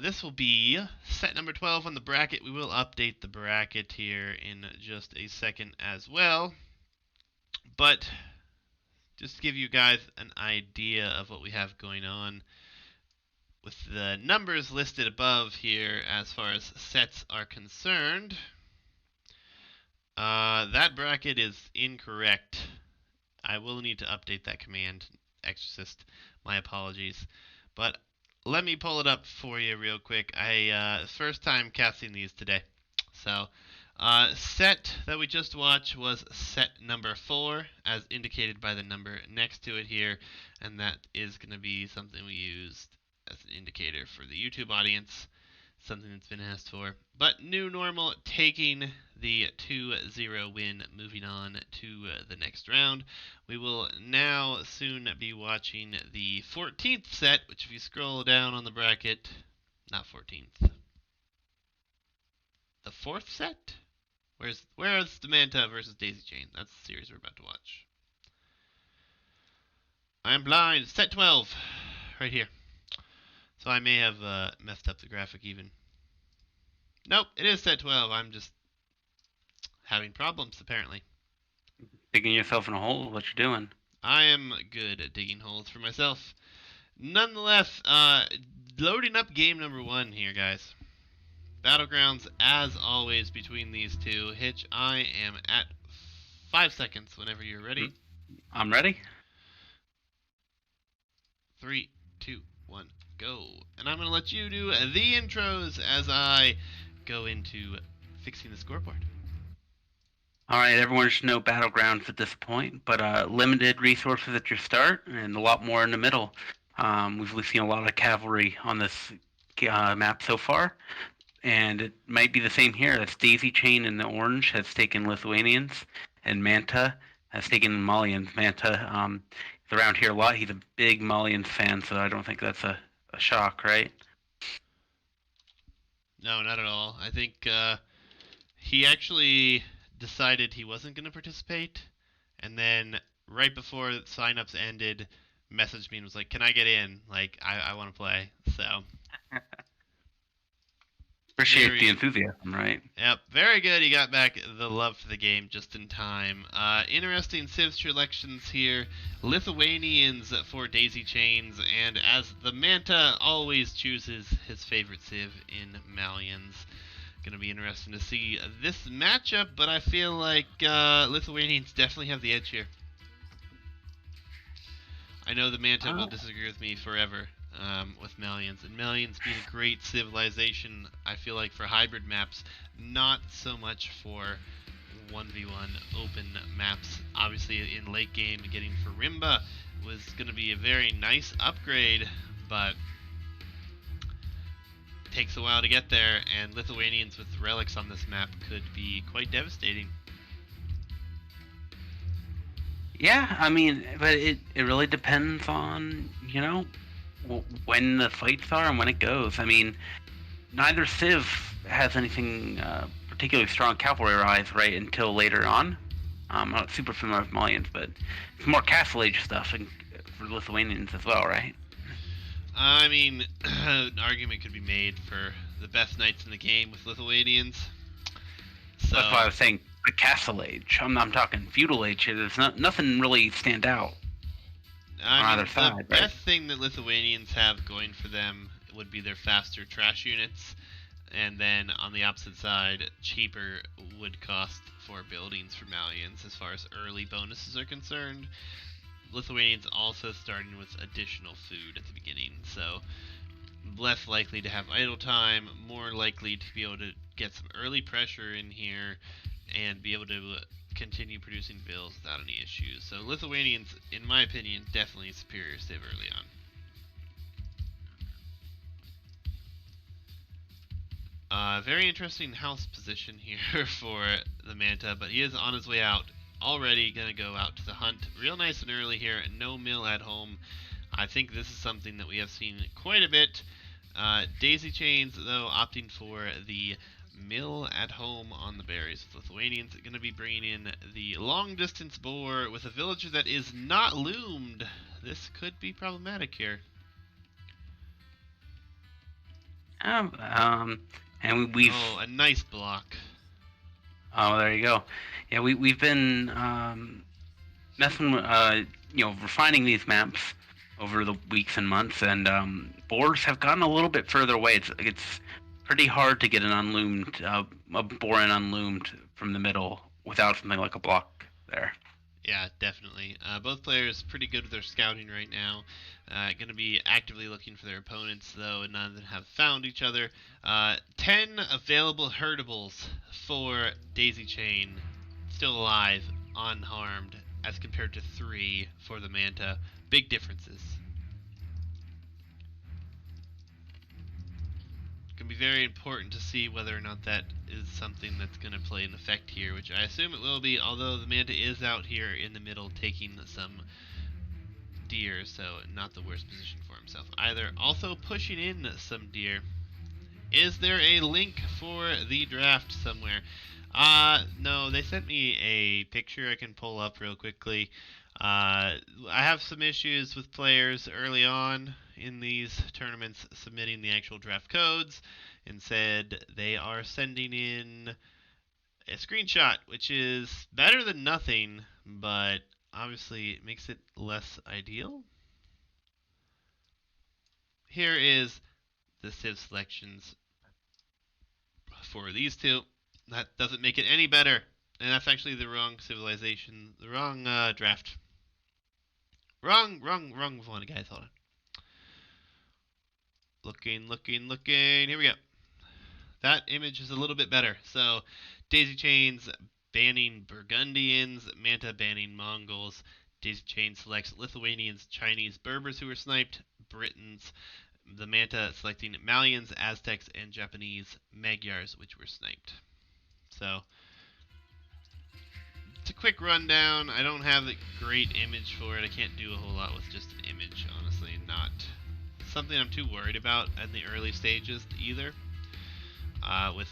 This will be set number 12 on the bracket. We will update the bracket here in just a second as well. But just to give you guys an idea of what we have going on with the numbers listed above here as far as sets are concerned, that bracket is incorrect. I will need to update that command, Exorcist. My apologies. But let me pull it up for you real quick. First time casting these today. So, set that we just watched was set number 4, as indicated by the number next to it here, and that is going to be something we used as an indicator for the YouTube audience, something that's been asked for. But new normal, taking the 2-0 win, moving on to the next round. We will now soon be watching the 14th set, which if you scroll down on the bracket, not 14th, the 4th set? Where's the Manta versus Daisychain? That's the series we're about to watch. I am blind. Set 12, right here. So I may have messed up the graphic even. Nope, it is set 12. I'm just having problems, apparently. Digging yourself in a hole, what you doing? I am good at digging holes for myself. Nonetheless, loading up game number 1 here, guys. Battlegrounds, as always, between these two. Hitch, I am at 5 seconds whenever you're ready. I'm ready. 3, 2, 1, go. And I'm going to let you do the intros as I go into fixing the scoreboard. All right, everyone should know Battlegrounds at this point, but limited resources at your start and a lot more in the middle. We've seen a lot of cavalry on this map so far, and it might be the same here. That's Daisychain in the orange has taken Lithuanians, and Manta has taken Malians. Manta is around here a lot. He's a big Malian fan, so I don't think that's a shock, right? No, not at all. I think he actually decided he wasn't going to participate, and then right before signups ended, messaged me and was like, "Can I get in? Like, I want to play." So Appreciate the enthusiasm, right? Yep, very good. He got back the love for the game just in time. Interesting civ selections here. Lithuanians for Daisychains, and as the Manta always chooses his favorite civ in Malians. Going to be interesting to see this matchup, but I feel like Lithuanians definitely have the edge here. I know the Manta will disagree with me forever with Malians, and Malians being a great civilization, I feel like for hybrid maps, not so much for 1v1 open maps. Obviously, in late game, getting for Rimba was going to be a very nice upgrade, but takes a while to get there, and Lithuanians with relics on this map could be quite devastating. Yeah, I mean, but it really depends on, when the fights are and when it goes. I mean, neither civ has anything particularly strong cavalry-wise, right, until later on. I'm not super familiar with Malians, but it's more Castle Age stuff for Lithuanians as well, right? I mean, an argument could be made for the best knights in the game with Lithuanians. So, that's why I was saying the Castle Age. I'm talking Feudal Age. There's nothing really stand out on either side. The best thing that Lithuanians have going for them would be their faster trash units, and then on the opposite side, cheaper wood cost for buildings for Malians as far as early bonuses are concerned. Lithuanians also starting with additional food at the beginning, so less likely to have idle time, more likely to be able to get some early pressure in here and be able to continue producing bills without any issues. So Lithuanians, in my opinion, definitely superior civ early on. Very interesting house position here for the Manta, but he is on his way out. Already going to go out to the hunt real nice and early here. No mill at home. I think this is something that we have seen quite a bit. Daisychains, though, opting for the mill at home on the berries. Lithuanians going to be bringing in the long distance boar with a villager that is not loomed. This could be problematic here. Um, um, and we've Oh, a nice block. oh, there you go. Yeah, we've been messing with, refining these maps over the weeks and months, and boars have gotten a little bit further away. It's pretty hard to get an unloomed a boar in unloomed from the middle without something like a block there. Yeah, definitely. Both players pretty good with their scouting right now. Going to be actively looking for their opponents, though, and none of them have found each other. 10 available herdables for Daisychain, still alive, unharmed, as compared to 3 for the Manta. Big differences. Going to be very important to see whether or not that is something that's going to play an effect here, which I assume it will be, although the Manta is out here in the middle taking some deer, so not the worst position for himself either. Also pushing in some deer. Is there a link for the draft somewhere? No, they sent me a picture I can pull up real quickly. I have some issues with players early on in these tournaments submitting the actual draft codes and said they are sending in a screenshot, which is better than nothing, but obviously it makes it less ideal. Here is the Civ selections for these two. That doesn't make it any better. And that's actually the wrong civilization, the wrong draft. Wrong one, guys. Hold on. Looking. Here we go. That image is a little bit better. So, Daisychain's banning Burgundians, Manta banning Mongols. Daisychain selects Lithuanians, Chinese, Berbers who were sniped, Britons, the Manta selecting Malians, Aztecs, and Japanese Magyars, which were sniped. So, it's a quick rundown. I don't have a great image for it. I can't do a whole lot with just an image, honestly. Not something I'm too worried about in the early stages either. With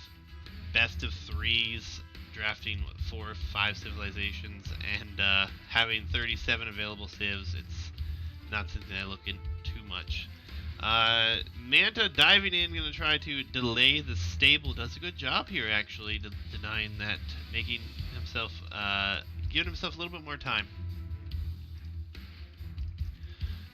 best of threes, drafting 4 or 5 civilizations, and having 37 available civs, it's not something I look in too much. Manta diving in, going to try to delay the stable. Does a good job here, actually, denying that, making himself, giving himself a little bit more time.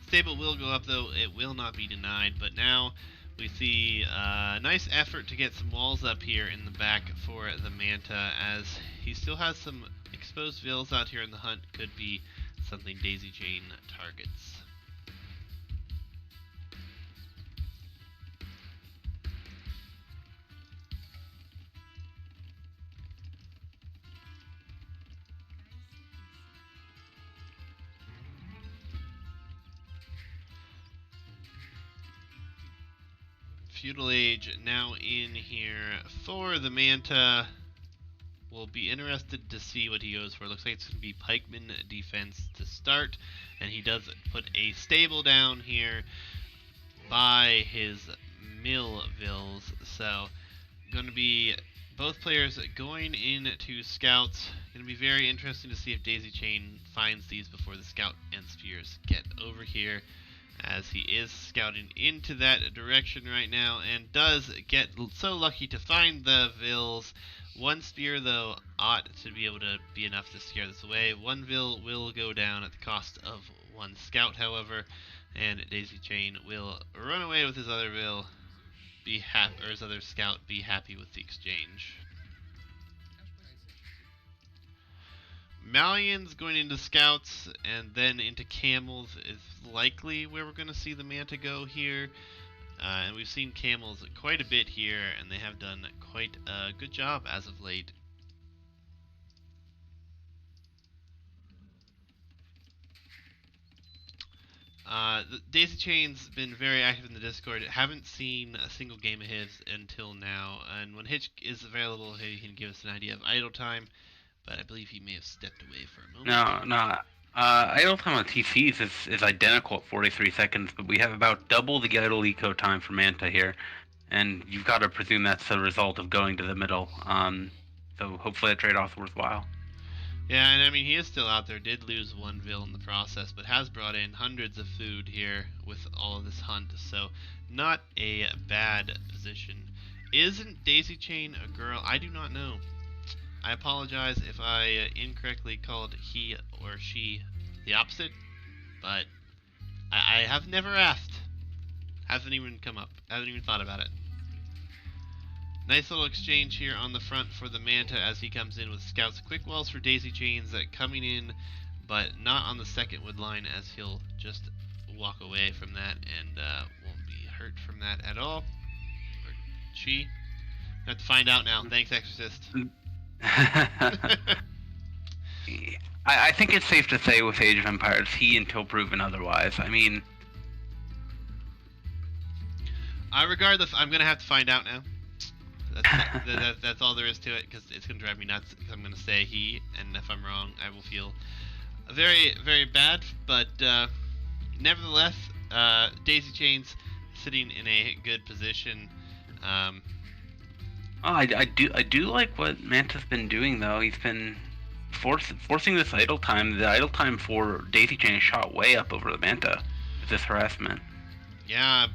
Stable will go up, though. It will not be denied, but now we see a nice effort to get some walls up here in the back for the Manta, as he still has some exposed vills out here in the hunt. Could be something Daisychain targets. Feudal Age now in here for the Manta. We'll be interested to see what he goes for. Looks like it's going to be pikeman defense to start, and he does put a stable down here by his mill vills. So, going to be both players going into scouts. Going to be very interesting to see if Daisychain finds these before the scout and spears get over here, as he is scouting into that direction right now and does get so lucky to find the vills. One spear, though, ought to be able to be enough to scare this away. One vill will go down at the cost of one scout, however, and Daisychain will run away with his other vill, or his other scout, be happy with the exchange. Malians going into scouts and then into camels is likely where we're going to see the Manta go here. And we've seen camels quite a bit here, and they have done quite a good job as of late. Daisychain's been very active in the Discord. Haven't seen a single game of his until now, and when Hitch is available, he can give us an idea of idle time. But I believe he may have stepped away for a moment. No. Idle time on TCs is identical at 43 seconds, but we have about double the idle eco time for Manta here, and you've got to presume that's the result of going to the middle. So hopefully that trade-off's worthwhile. Yeah, and I mean, he is still out there. Did lose one Vil in the process, but has brought in hundreds of food here with all of this hunt. So, not a bad position. Isn't Daisychain a girl? I do not know. I apologize if I incorrectly called he or she the opposite, but I have never asked. Hasn't even come up. Haven't even thought about it. Nice little exchange here on the front for the Manta as he comes in with scouts. Quick walls for Daisychains coming in, but not on the second wood line as he'll just walk away from that and won't be hurt from that at all. Or she. Have to find out now. Thanks, Exorcist. I think it's safe to say with Age of Empires, he until proven otherwise. I mean, Regardless, I'm gonna have to find out now. That's all there is to it because it's gonna drive me nuts. Because I'm gonna say he, and if I'm wrong, I will feel very, very bad. But nevertheless, Daisychain's sitting in a good position. I do like what Manta's been doing though. He's been forcing this idle time. The idle time for Daisychain shot way up over the Manta with this harassment. Yeah,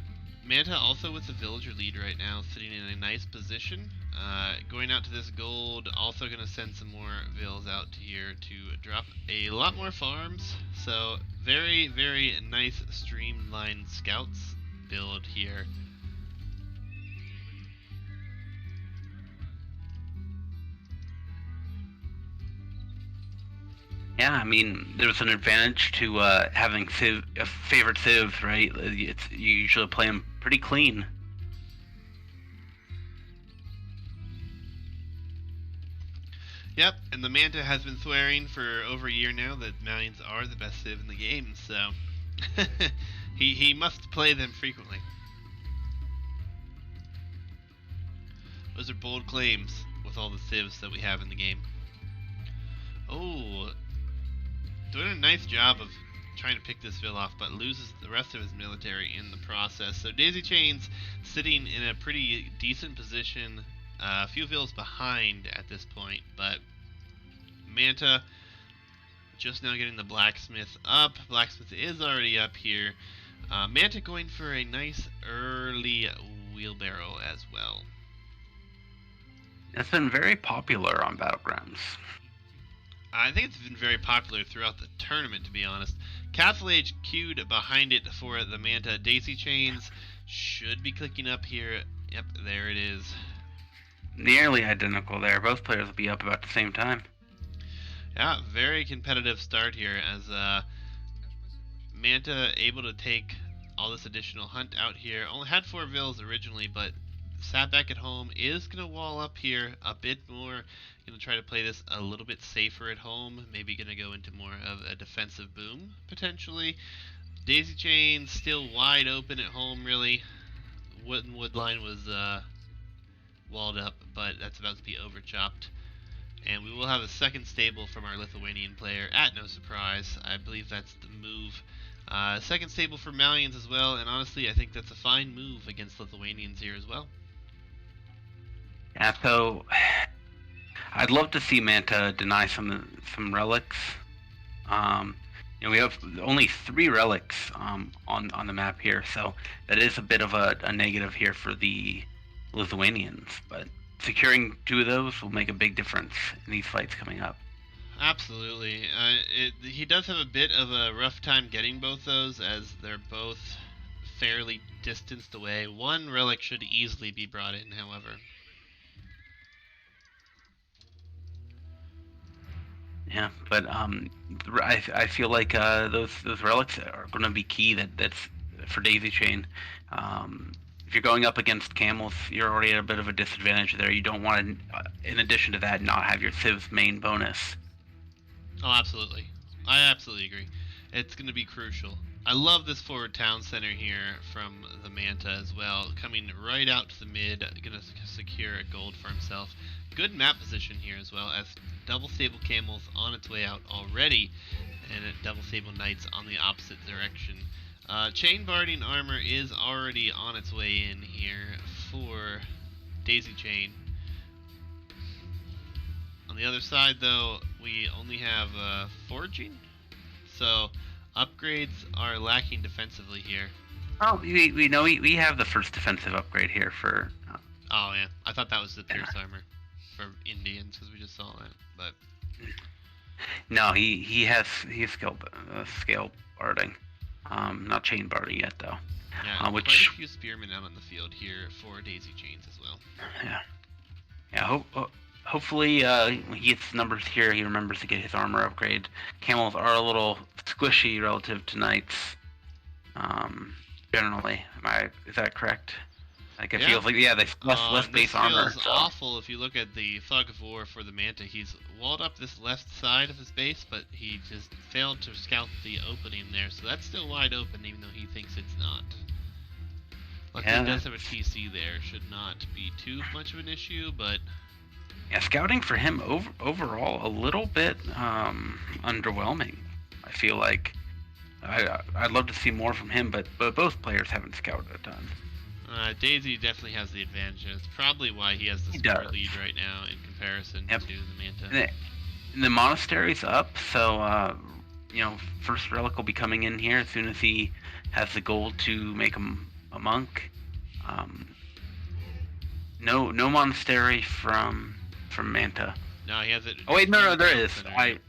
Manta also with the villager lead right now, sitting in a nice position. Going out to this gold, also going to send some more vills out to here to drop a lot more farms. So very, very nice streamlined scouts build here. Yeah, I mean, there's an advantage to having favorite civs, right? You usually play them pretty clean. Yep, and the Manta has been swearing for over a year now that Malians are the best civ in the game, so he must play them frequently. Those are bold claims with all the civs that we have in the game. Oh, doing a nice job of trying to pick this Vil off, but loses the rest of his military in the process. So Daisychain's sitting in a pretty decent position, a few Vils behind at this point, but Manta just now getting the blacksmith up. Blacksmith is already up here. Manta going for a nice early wheelbarrow as well. It's been very popular on Battlegrounds. I think it's been very popular throughout the tournament, to be honest. Castle Age queued behind it for the Manta. Daisychains should be clicking up here. Yep, there it is. Nearly identical there. Both players will be up about the same time. Yeah, very competitive start here as Manta able to take all this additional hunt out here. Only had 4 vills originally, but sat back at home. Is going to wall up here a bit more. Going to try to play this a little bit safer at home. Maybe going to go into more of a defensive boom, potentially. Daisychain still wide open at home, really. Wood line was walled up, but that's about to be overchopped. And we will have a second stable from our Lithuanian player, at no surprise. I believe that's the move. Second stable for Malians as well, and honestly, I think that's a fine move against Lithuanians here as well. Yeah, so I'd love to see Manta deny some relics. We have only 3 relics on the map here, so that is a bit of a negative here for the Lithuanians. But securing 2 of those will make a big difference in these fights coming up. Absolutely. He does have a bit of a rough time getting both those, as they're both fairly distanced away. One relic should easily be brought in, however. Yeah, but I feel like those relics are going to be key. That's for Daisychain. If you're going up against camels, you're already at a bit of a disadvantage there. You don't want to, in addition to that, not have your civ's main bonus. Oh, absolutely. I absolutely agree. It's going to be crucial. I love this forward town center here from the Manta as well. Coming right out to the mid, going to secure a gold for himself. Good map position here as well, as double stable camels on its way out already, and double stable knights on the opposite direction. Chain barding armor is already on its way in here for Daisychain. On the other side, though, we only have foraging, so upgrades are lacking defensively here. Oh, we know we have the first defensive upgrade here for. Oh yeah, I thought that was the Yeah. pierce armor for Indians because we just saw that. But No, he has scale barding, not chain barding yet though. yeah, quite a Which few spearmen out on the field here for Daisychains as well. yeah yeah hopefully when he gets numbers here he remembers to get his armor upgrade. Camels are a little squishy relative to knights. Um, Generally, is that correct? Like it Yeah, feels like there's less this base armor. feels So awful if you look at the Thug of War for the Manta. He's walled up this left side of his base, but he just failed to scout the opening there, so that's still wide open even though he thinks it's not. Luckily, yeah, he does have a TC there. Should not be too much of an issue, but yeah, scouting for him overall a little bit underwhelming. I feel like I'd love to see more from him, but both players haven't scouted a ton. Daisy definitely has the advantage. And it's probably why he has the He score does. lead right now in comparison Yep. to the Manta. And the monastery's up, so first relic will be coming in here as soon as he has the gold to make him a monk. Um, no monastery from Manta. No, he has it. Oh wait, no, there Town is. Center.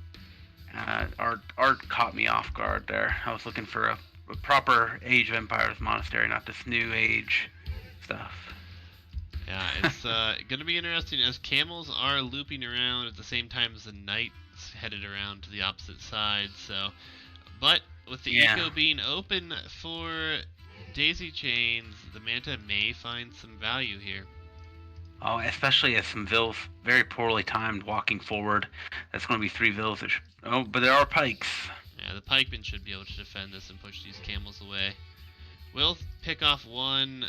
Art caught me off guard there. I was looking for a proper Age of Empires monastery, not this new age stuff. Yeah, it's gonna be interesting as camels are looping around at the same time as the knights headed around to the opposite side. So, but with the Yeah. eco being open for Daisychains, the Manta may find some value here. Oh, especially as some vills very poorly timed walking forward. That's going to be 3 vills. Oh, but there are pikes. Yeah, the pikemen should be able to defend this and push these camels away. We'll pick off one,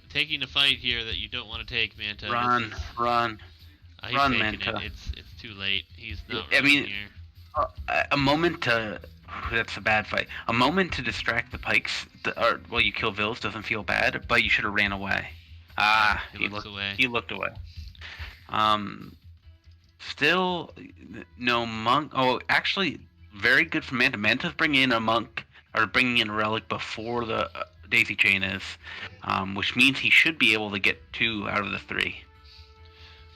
taking a fight here that you don't want to take, Manta. Run, run. He's Run, taking Manta. it. It's too late. He's not I running mean, here. A moment to. That's a bad fight. A moment to distract the pikes, while you kill vills doesn't feel bad, but you should have ran away. Ah, He looks away. He looked away. Um, Still no monk. Oh, actually, very good for Manta. Manta's bringing in a monk or bringing in a relic before the Daisychain is, which means he should be able to get 2 out of the 3.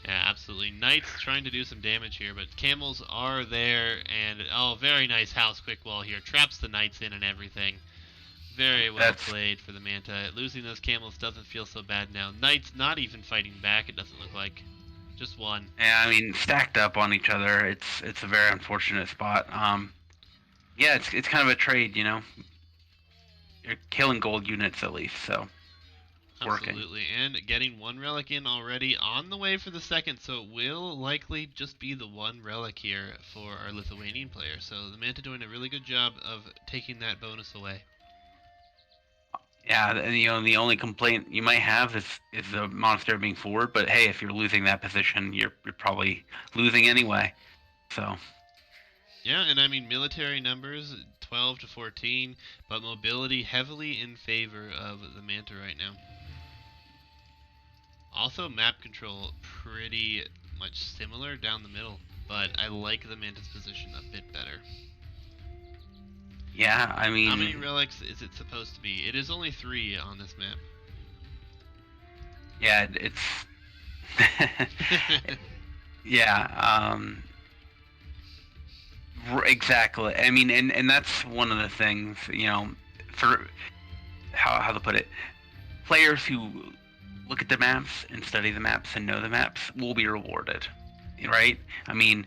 Yeah, absolutely. Knights trying to do some damage here, but camels are there, and very nice house quick wall here. Traps the knights in and everything. Very well played for the Manta. Losing those camels doesn't feel so bad now. Knights not even fighting back, it doesn't look like. Just one. Yeah, I mean, stacked up on each other, it's a very unfortunate spot. Yeah, it's kind of a trade, you know. You're killing gold units at least, so it's working. Absolutely. And getting one relic in already on the way for the second, so it will likely just be the one relic here for our Lithuanian player. So the Manta doing a really good job of taking that bonus away. Yeah, and the only complaint you might have is the monastery being forward. But hey, if you're losing that position, you're probably losing anyway. So Yeah, and I mean military numbers 12 to 14, but mobility heavily in favor of the Manta right now. Also, map control pretty much similar down the middle, but I like the Manta's position a bit better. yeah, I mean, How many relics is it supposed to be? It is only 3 on this map. yeah, it's yeah, exactly. I mean, and that's one of the things, for how to put it. Players who look at the maps and study the maps and know the maps will be rewarded, right? I mean,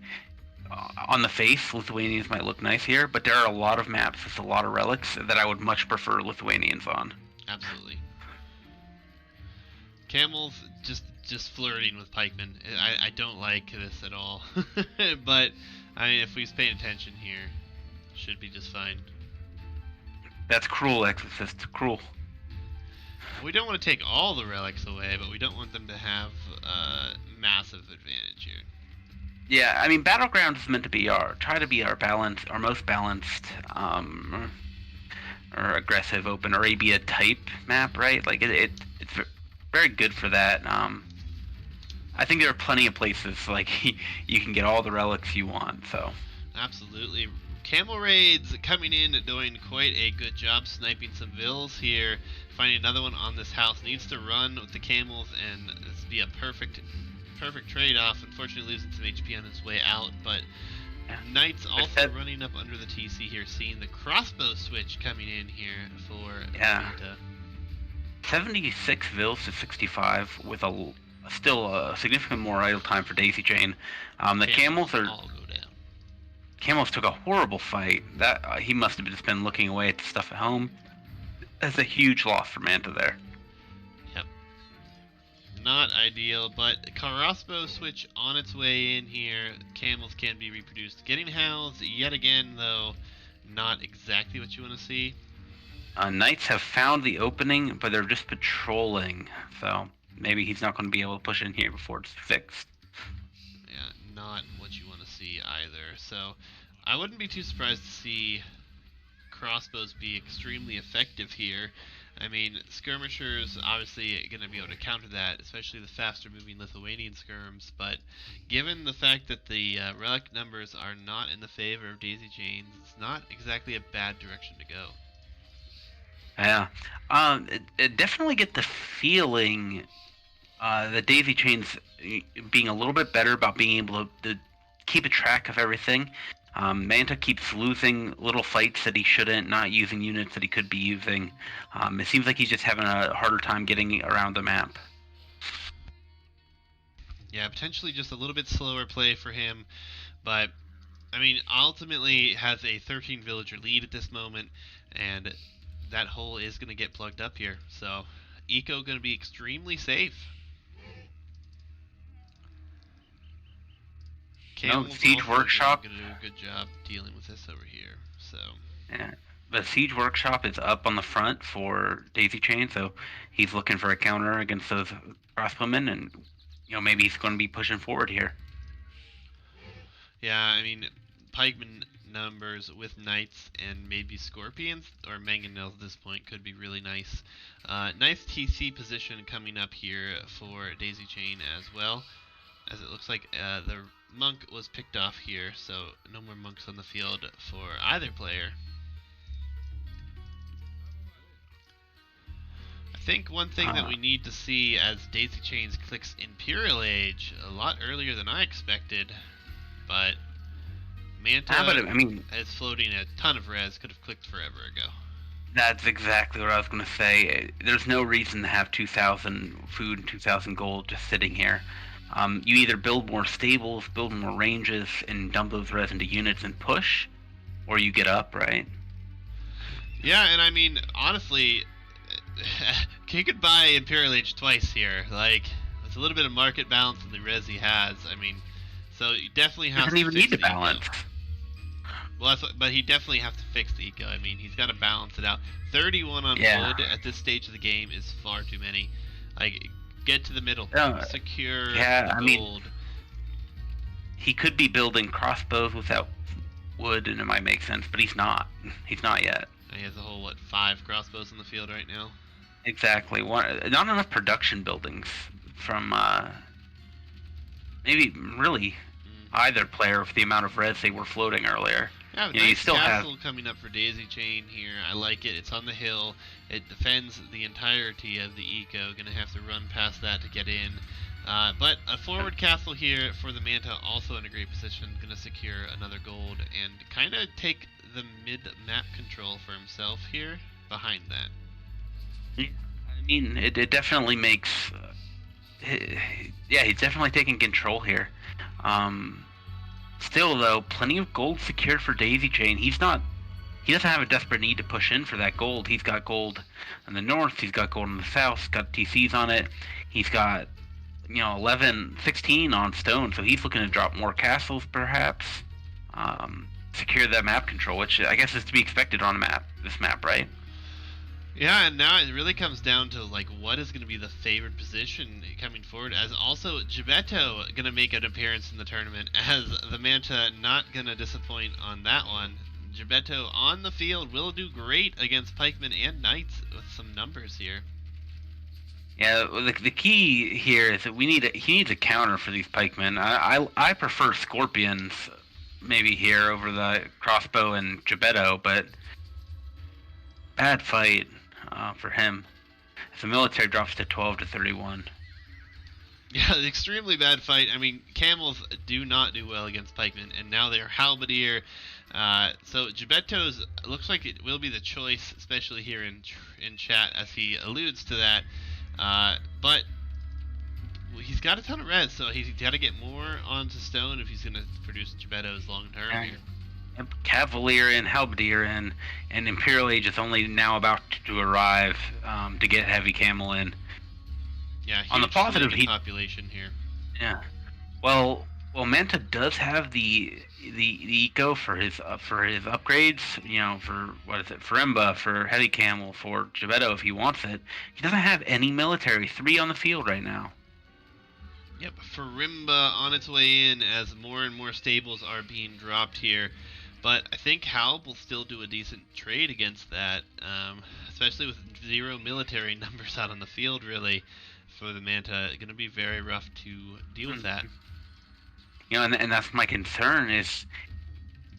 on the face, Lithuanians might look nice here, but there are a lot of maps with a lot of relics that I would much prefer Lithuanians on. Absolutely. Camels just flirting with pikemen. I don't like this at all. But I mean, if we're paying attention here, should be just fine. That's cruel, Exorcist. Cruel. We don't want to take all the relics away, but we don't want them to have massive advantage here. Yeah, I mean, Battlegrounds is meant to be try to be our most balanced, or aggressive, open Arabia type map, right? Like it's very good for that. I think there are plenty of places like you can get all the relics you want. So Absolutely. Camel Raids coming in, doing quite a good job sniping some vills here. Finding another one on this house. Needs to run with the camels, and this be a perfect trade-off. Unfortunately, losing some HP on his way out, but yeah. Knights also running up under the TC here, seeing the crossbow switch coming in here for Manta. 76 vills to 65 with still a significant more idle time for Daisychain. The camels all go down. Camels took a horrible fight. That he must have just been looking away at the stuff at home. That's a huge loss for Manta there. Yep. Not ideal, but crossbow switch on its way in here. Camels can be reproduced. Getting housed yet again, though, not exactly what you want to see. Knights have found the opening, but they're just patrolling. So maybe he's not going to be able to push in here before it's fixed. Yeah, not what you want to see either. So I wouldn't be too surprised to see crossbows be extremely effective here. I mean, skirmishers obviously going to be able to counter that, especially the faster moving Lithuanian skirms, but given the fact that the relic numbers are not in the favor of Daisychains, it's not exactly a bad direction to go. Yeah. It definitely get the feeling that Daisychain's being a little bit better about being able to keep a track of everything. Manta keeps losing little fights that he shouldn't, not using units that he could be using. It seems like he's just having a harder time getting around the map. Yeah, potentially just a little bit slower play for him, but I mean, ultimately has a 13 villager lead at this moment, and that hole is going to get plugged up here. So, Eco going to be extremely safe. Camels Siege Workshop going to do a good job dealing with this over here. So, yeah, the Siege Workshop is up on the front for Daisychain, so he's looking for a counter against those crossbowmen, and maybe he's going to be pushing forward here. Yeah, I mean, pikeman numbers with knights and maybe scorpions or mangonels at this point could be really nice. Nice TC position coming up here for Daisychain as well, as it looks like the monk was picked off here, so no more monks on the field for either player. I think one thing that we need to see as Daisychains clicks Imperial Age a lot earlier than I expected, but Manta is floating a ton of res, could have clicked forever ago. That's exactly what I was going to say. There's no reason to have 2,000 food and 2,000 gold just sitting here. You either build more stables, build more ranges, and dump those res into units and push, or you get up, right? Yeah, and I mean, honestly, he could buy Imperial Age twice here. Like, it's a little bit of market balance in the res he has. I mean, so you definitely have to even need to balance. Well, but he definitely has to fix the eco. I mean, he's got to balance it out. 31 on wood at this stage of the game is far too many. Like, get to the middle, secure the gold. He could be building crossbows without wood, and it might make sense, but he's not. He's not yet. He has a whole 5 crossbows in the field right now. Exactly. Not enough production buildings from maybe really either player with the amount of res they were floating earlier. Yeah, nice you still castle coming up for Daisychain here. I like it. It's on the hill. It defends the entirety of the eco. Gonna have to run past that to get in. But a forward castle here for the Manta, also in a great position. Gonna secure another gold and kind of take the mid-map control for himself here behind that. I mean, it definitely makes... yeah, he's definitely taking control here. Still, though, plenty of gold secured for Daisychain. He doesn't have a desperate need to push in for that gold. He's got gold in the north. He's got gold in the south. He's got TCs on it. He's got, 11, 16 on stone. So he's looking to drop more castles, perhaps. Secure that map control, which I guess is to be expected on this map, right? Yeah, and now it really comes down to what is going to be the favored position coming forward. As also Gebetto going to make an appearance in the tournament, as the Manta not going to disappoint on that one. Gebetto on the field will do great against pikemen and knights with some numbers here. Yeah, well, the key here is that he needs a counter for these pikemen. I prefer scorpions maybe here over the crossbow and Gebetto, but bad fight for him. If the military drops to 12 to 31. Yeah, extremely bad fight. I mean, camels do not do well against pikemen, and now they're halberdier. So Gebetto's looks like it will be the choice, especially here in chat, as he alludes to that. But he's got a ton of res, so he's got to get more onto stone if he's going to produce Gebetto's long term here. Cavalier and Halberdier and Imperial Age is only now about to arrive to get heavy camel in. Yeah, huge on the positive, population here. Yeah, well, Manta does have the eco for his upgrades. You know, for what is it, for Imba, for heavy camel, for Gebetto if he wants it. He doesn't have any military. 3 on the field right now. Yep, Farimba on its way in as more and more stables are being dropped here. But I think Halb will still do a decent trade against that, especially with 0 military numbers out on the field, really, for the Manta. It's going to be very rough to deal with that. You know, and that's my concern is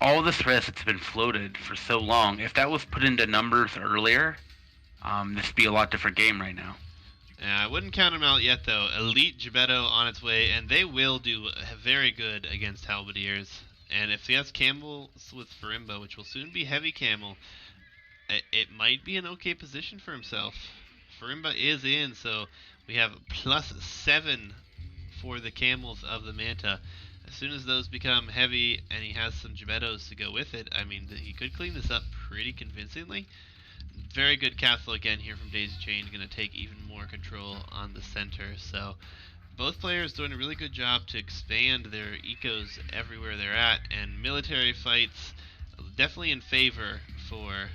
all this res that's been floated for so long. If that was put into numbers earlier, this would be a lot different game right now. I wouldn't count him out yet, though. Elite Gebetto on its way, and they will do very good against Halberdiers. And if he has camels with Farimba, which will soon be heavy camel, it might be an okay position for himself. Farimba is in, so we have +7 for the camels of the Manta. As soon as those become heavy and he has some Gebettos to go with it, I mean, he could clean this up pretty convincingly. Very good castle again here from Daisychain, going to take even more control on the center. So both players doing a really good job to expand their ecos everywhere they're at, and military fights definitely in favor for...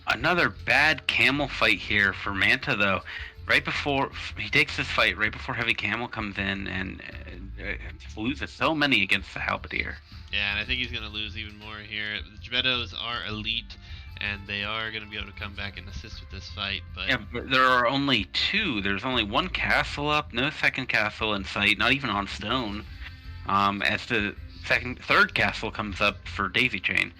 Another bad camel fight here for Manta, though. Right before he takes this fight, right before heavy camel comes in and loses so many against the halberdier. Yeah, and I think he's going to lose even more here. The Gebettos are elite, and they are going to be able to come back and assist with this fight. But yeah, but there are only 2. There's only 1 castle up, no second castle in sight, not even on stone. As the third castle comes up for Daisychain.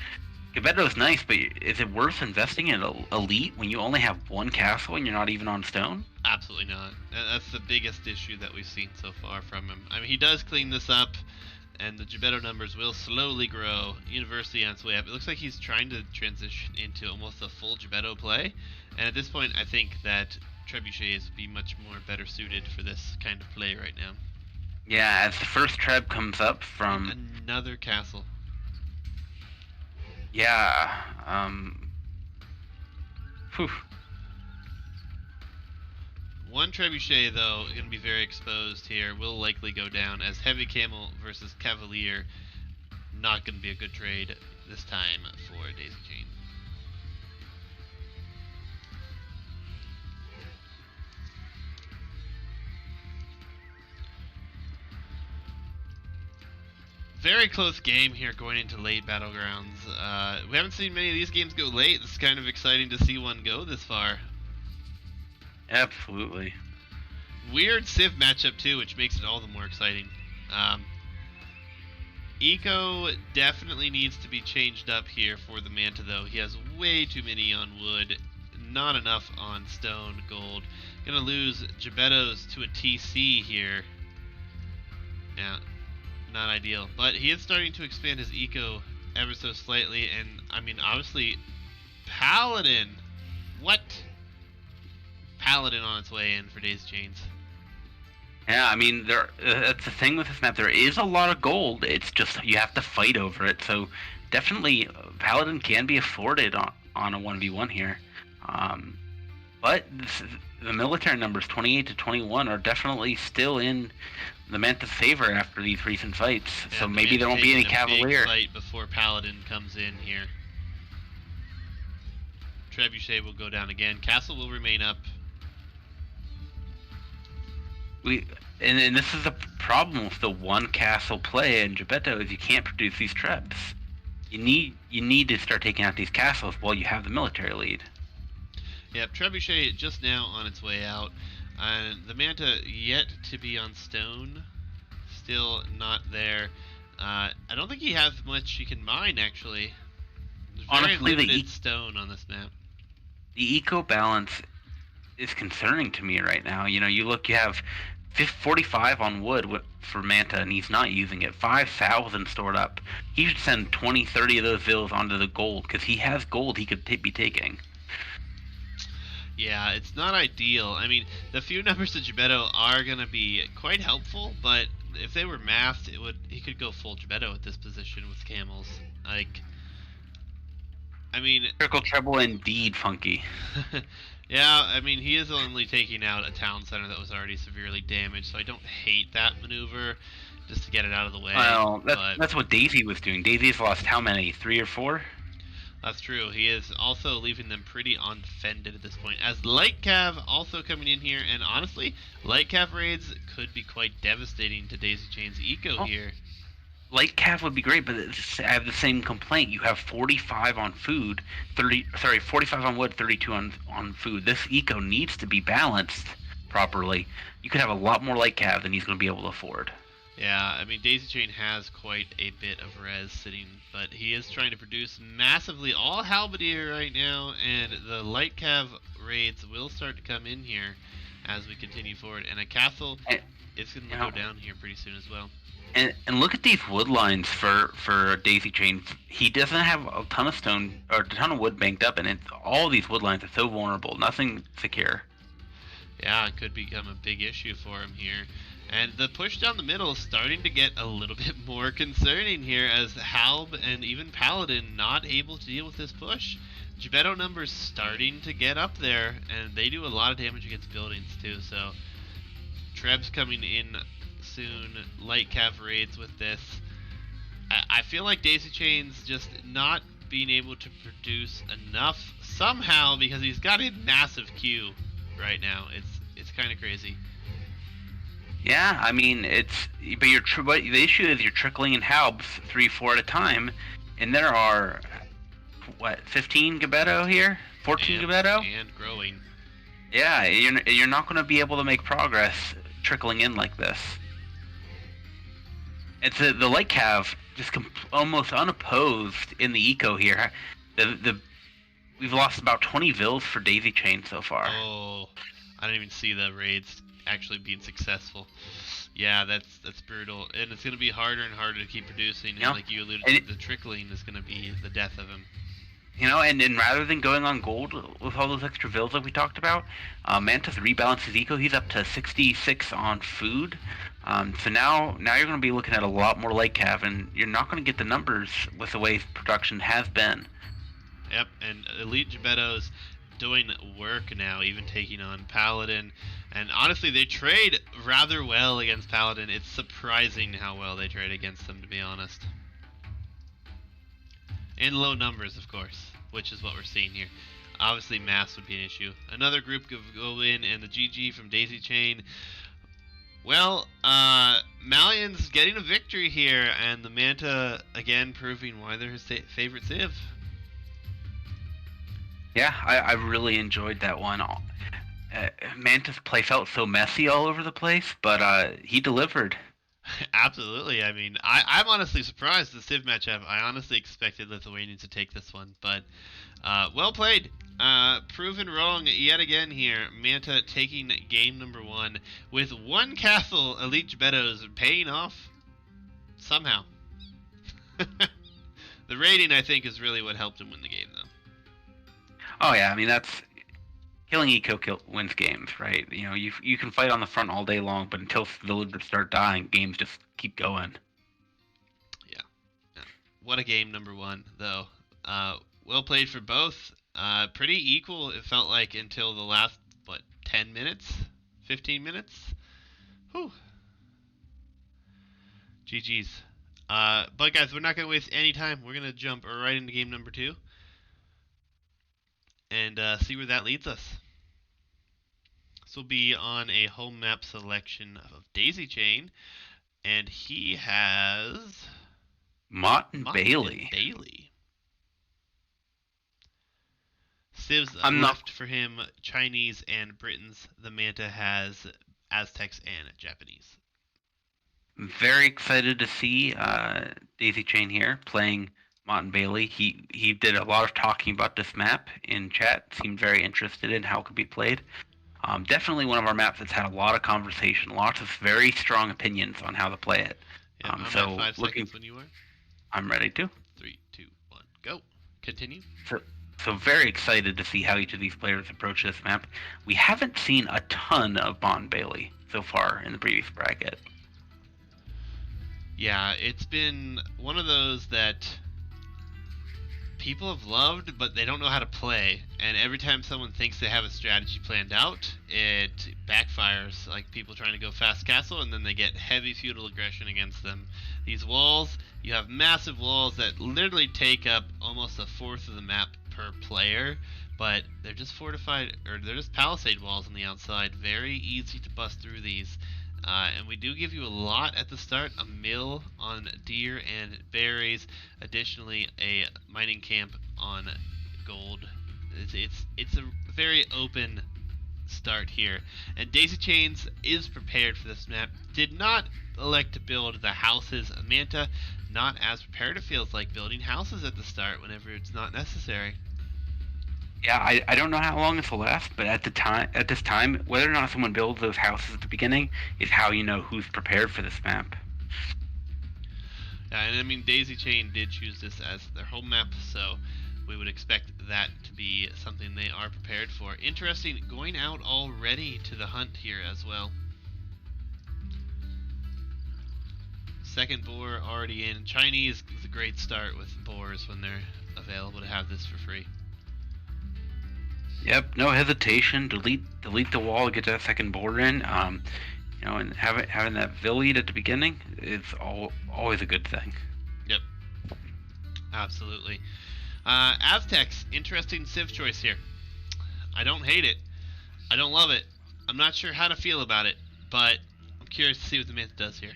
Gebetto's nice, but is it worth investing in elite when you only have 1 castle and you're not even on stone? Absolutely not. That's the biggest issue that we've seen so far from him. I mean, he does clean this up, and the Gebetto numbers will slowly grow. University on its way up. It looks like he's trying to transition into almost a full Gebetto play, and at this point, I think that trebuchets would be much more better suited for this kind of play right now. Yeah, as the first treb comes up from... And another castle. Yeah, whew. One trebuchet, though, going to be very exposed here, will likely go down as heavy camel versus cavalier. Not going to be a good trade this time for Daisychain. Very close game here going into late Battlegrounds. We haven't seen many of these games go late. It's kind of exciting to see one go this far. Absolutely. Weird Civ matchup too, which makes it all the more exciting. Eco definitely needs to be changed up here for the Manta, though. He has way too many on wood, not enough on stone, gold. Gonna lose Gebettos to a TC here. Yeah, not ideal. But he is starting to expand his eco ever so slightly, and I mean, obviously, Paladin. What? Paladin on its way in for Daisychains. Yeah, I mean, that's the thing with this map. There is a lot of gold. It's just you have to fight over it. So definitely, Paladin can be afforded on a 1v1 here. But the military numbers 28 to 21 are definitely still in the Manta's favor after these recent fights. Yeah, so maybe there won't be any Cavalier. Big fight before Paladin comes in here. Trebuchet will go down again. Castle will remain up. And this is the problem with the 1 castle play in Gebetto is you can't produce these trebs. You need to start taking out these castles while you have the military lead. Yep, Trebuchet just now on its way out. And the Manta yet to be on stone. Still not there. I don't think he has much he can mine, actually. There's very Honestly, limited stone on this map. the eco balance is concerning to me right now. You look, you have 45 on wood for Manta, and he's not using it. 5,000 stored up. He should send 20, 30 of those villas onto the gold, because he has gold he could be taking. Yeah, it's not ideal. I mean, the few numbers of Gebetto are gonna be quite helpful, but if they were mathed, he could go full Gebetto at this position with camels. Like, I mean, Triple treble indeed, Funky. yeah, I mean he is only taking out a town center that was already severely damaged, so I don't hate that maneuver, just to get it out of the way. Well, But that's what Daisy was doing. Daisy's lost how many? 3 or 4? that's true. He is also leaving them pretty undefended at this point. As Light Cav also coming in here, and honestly, Light Cav raids could be quite devastating to Daisychain's eco Oh, here. light cav would be great, but I have the same complaint. You have 45 on food, 45 on wood, 32 on food. This eco needs to be balanced properly. You could have a lot more light cav than he's going to be able to afford. Yeah, I mean Daisychain has quite a bit of res sitting, but he is trying to produce massively all halberdier right now, and the light cav raids will start to come in here as we continue forward, and a castle And, is going to you go know, down here pretty soon as well. and look at these wood lines for Daisychain. He doesn't have a ton of stone or a ton of wood banked up, and all these wood lines are so vulnerable. Nothing secure. Yeah, it could become a big issue for him here. And the push down the middle is starting to get a little bit more concerning here as Halb and even Paladin not able to deal with this push. Gebetto numbers starting to get up there, and they do a lot of damage against buildings too, so Treb's coming in soon, light cav raids with this. I feel like Daisychain's just not being able to produce enough somehow because he's got a massive queue right now. It's kind of crazy. Yeah, I mean but but the issue is you're trickling in halbs 3, 4 at a time, and there are what 15 Gebetto here, 14 and Gebetto. and growing. Yeah, you're not going to be able to make progress trickling in like this. It's the light cav just almost unopposed in the eco here. The we've lost about 20 vills for Daisychain so far. Oh, I didn't even see the raids actually being successful. Yeah, that's brutal, and it's gonna be harder and harder to keep producing. And Yeah, like you alluded and to, the trickling is gonna be the death of him. and rather than going on gold with all those extra vills like we talked about, Manta's rebalanced his eco. He's up to 66 on food. So now you're going to be looking at a lot more light cav, and you're not going to get the numbers with the way production has been. Yep, and Elite Gebetto's doing work now, even taking on Paladin. And honestly, they trade rather well against Paladin. It's surprising how well they trade against them, to be honest. In low numbers, of course, which is what we're seeing here. Obviously, mass would be an issue. Another group could go in, and the GG from Daisychain. Well, Malian's getting a victory here, and the Manta again proving why they're his favorite civ. Yeah, I really enjoyed that one. Manta's play felt so messy all over the place, but he delivered. Absolutely. I mean, I'm honestly surprised the Civ matchup. I honestly expected Lithuanians to take this one, but well played. Proven wrong yet again here. Manta taking game number 1 with one castle. Elite Gebetto's paying off somehow. The rating, I think, is really what helped him win the game, though. Oh yeah, I mean that's killing eco wins games, right? You can fight on the front all day long, but until villagers start dying, games just keep going. Yeah. Yeah. What a game number 1, though. Well played for both. Pretty equal, it felt like, until the last, 10 minutes? 15 minutes? Whew. GG's. But guys, we're not going to waste any time. We're going to jump right into game number 2 and see where that leads us. This will be on a home map selection of Daisychain, and he has Mott and Bailey. Civs I'm not left for him Chinese and Britons. The Manta has Aztecs and Japanese. very excited to see Daisychain here playing Mont Bailey. He did a lot of talking about this map in chat. Seemed very interested in how it could be played. Definitely one of our maps that's had a lot of conversation, lots of very strong opinions on how to play it. Yep, I'm at So 5 seconds when you are. I'm ready to. 3, 2, 1, go. Continue. So, so very excited to see how each of these players approach this map. We haven't seen a ton of Bon Bailey so far in the previous bracket. Yeah, it's been one of those that people have loved, but they don't know how to play. And every time someone thinks they have a strategy planned out, it backfires. Like people trying to go fast castle, and then they get heavy feudal aggression against them. These walls, you have massive walls that literally take up almost a fourth of the map per player. But they're just fortified, or they're just palisade walls on the outside. Very easy to bust through these. And we do give you a lot at the start, a mill on deer and berries, additionally a mining camp on gold. It's a very open start here. And Daisychains is prepared for this map. Did not elect to build the houses. Manta not as prepared. It feels like building houses at the start whenever it's not necessary. Yeah, I don't know how long this will last, but at this time, whether or not someone builds those houses at the beginning is how you know who's prepared for this map. And I mean, Daisychain did choose this as their home map, so we would expect that to be something they are prepared for. Interesting, going out already to the hunt here as well. Second boar already in. Chinese is a great start with boars when they're available to have this for free. Yep, no hesitation. Delete the wall, get that second board in. And having that village at the beginning is always a good thing. Yep, absolutely. Aztecs, interesting civ choice here. I don't hate it. I don't love it. I'm not sure how to feel about it, but I'm curious to see what the Manta does here.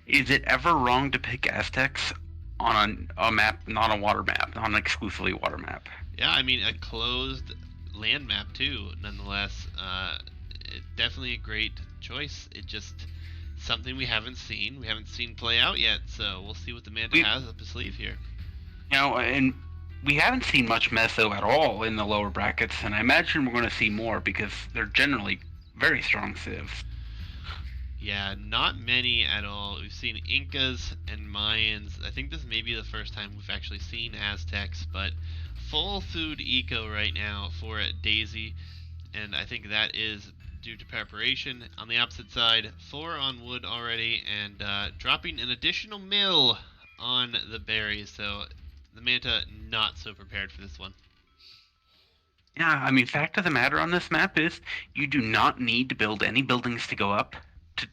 Is it ever wrong to pick Aztecs on a map, not a water map, not an exclusively water map? Yeah, I mean, a closed land map, too, nonetheless. Definitely a great choice. It just something we haven't seen. We haven't seen play out yet, so we'll see what the Manta has up his sleeve here. And we haven't seen much meso at all in the lower brackets, and I imagine we're going to see more because they're generally very strong civs. Yeah, not many at all. We've seen Incas and Mayans. I think this may be the first time we've actually seen Aztecs, but full food eco right now for Daisy, and I think that is due to preparation. On the opposite side, 4 on wood already, and dropping an additional mill on the berries, so the Manta not so prepared for this one. Yeah, I mean, fact of the matter on this map is you do not need to build any buildings to go up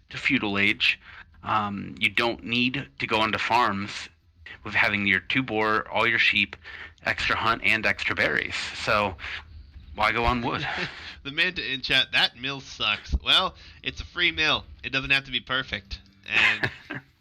to feudal age. You don't need to go onto farms with having your 2 boar, all your sheep, extra hunt, and extra berries. So why go on wood? The Manta in chat, that mill sucks. Well, it's a free mill. It doesn't have to be perfect. And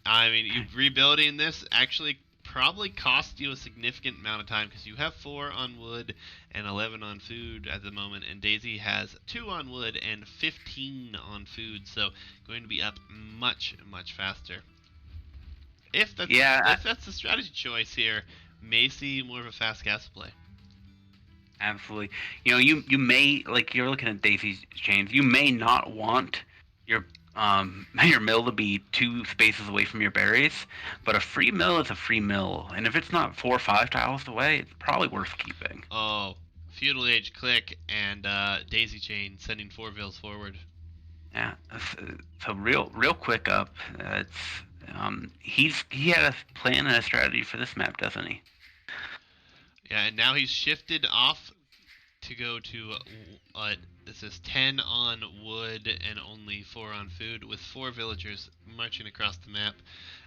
I mean, rebuilding this actually probably cost you a significant amount of time because you have 4 on wood and 11 on food at the moment, and Daisy has 2 on wood and 15 on food, so going to be up much faster. If that's the strategy choice here, may see more of a fast castle play. Absolutely. You may, like, you're looking at Daisychains. You may not want your your mill to be 2 spaces away from your berries, but a free mill is a free mill, and if it's not 4 or 5 tiles away, it's probably worth keeping. Oh, feudal age click and Daisychain sending 4 vills forward. Yeah. So real quick up. He had a plan and a strategy for this map, doesn't he? Yeah, and now he's shifted off to go to this is 10 on wood and only 4 on food, with 4 villagers marching across the map.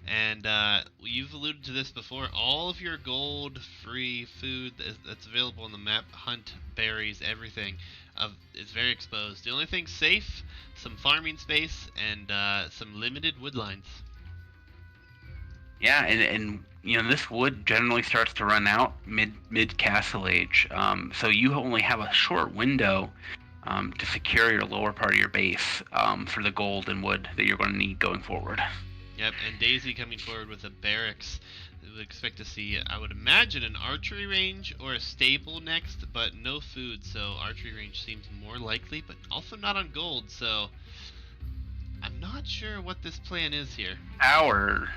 And you've alluded to this before, all of your gold free food that's available on the map, hunt, berries, everything, is very exposed. The only thing safe, some farming space and some limited wood lines. Yeah, and this wood generally starts to run out mid castle age. So you only have a short window to secure your lower part of your base for the gold and wood that you're going to need going forward. Yep, and Daisy coming forward with a barracks. We would expect to see, I would imagine, an archery range or a stable next, but no food, so archery range seems more likely, but also not on gold, so I'm not sure what this plan is here. Tower,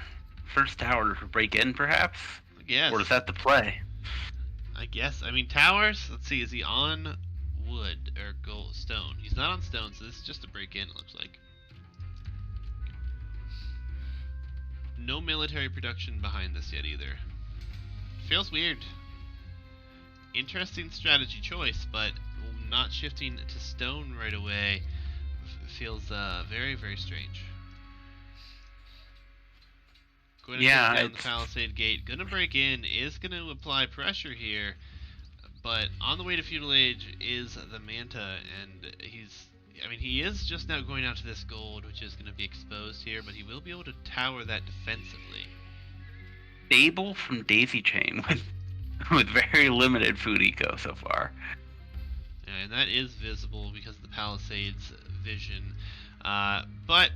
first tower to break in, perhaps, I guess. or is that the play? I guess. I mean, towers. Let's see. Is he on wood or gold stone? He's not on stone, so this is just a break in. It looks like. No military production behind this yet either. Feels weird. Interesting strategy choice, but not shifting to stone right away feels very, very strange. Going to take Yeah, down the palisade gate. Going to break in. Is going to apply pressure here. But on the way to feudal age is the Manta, and he is just now going out to this gold, which is going to be exposed here, but he will be able to tower that defensively. stable from Daisychain with very limited food eco so far. And that is visible because of the Palisades vision. But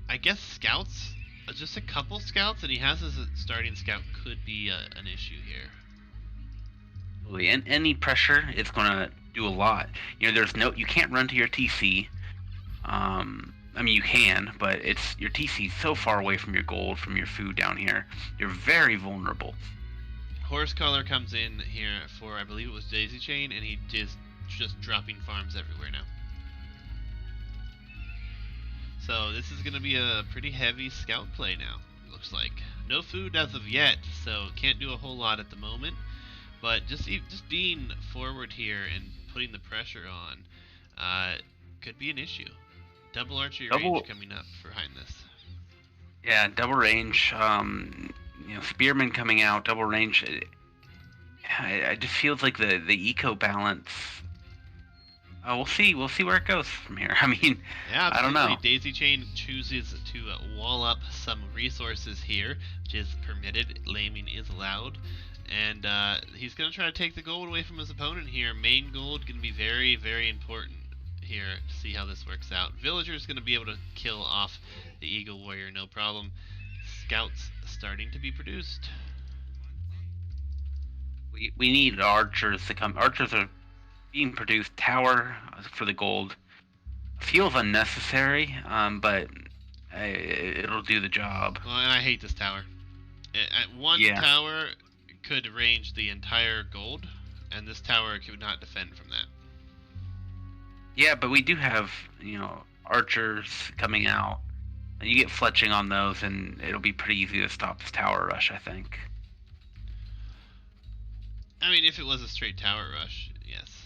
I guess scouts, just a couple scouts, and he has his starting scout, could be an issue here. And any pressure is going to do a lot. You can't run to your TC. I mean, you can, but your TC is so far away from your gold, from your food down here. You're very vulnerable. Horsecollar comes in here for, I believe it was Daisychain, and he is just dropping farms everywhere now. So this is going to be a pretty heavy scout play now, it looks like. No food as of yet, so can't do a whole lot at the moment. But just being forward here and putting the pressure on could be an issue. Double archery range coming up behind this. Yeah, double range. Spearmen coming out, double range. It just feels like the eco balance. We'll see. We'll see where it goes from here. I mean, yeah, I don't know. Daisychain chooses to wall up some resources here, which is permitted. Laming is allowed. And he's going to try to take the gold away from his opponent here. Main gold going to be very, very important here to see how this works out. Villager's going to be able to kill off the Eagle Warrior, no problem. Scouts starting to be produced. We need archers to come. Archers are being produced. Tower for the gold feels unnecessary, but it'll do the job. Well, and I hate this tower. One tower could range the entire gold, and this tower could not defend from that. Yeah, but we do have, archers coming out. And you get fletching on those, and it'll be pretty easy to stop this tower rush, I think. I mean, if it was a straight tower rush, yes.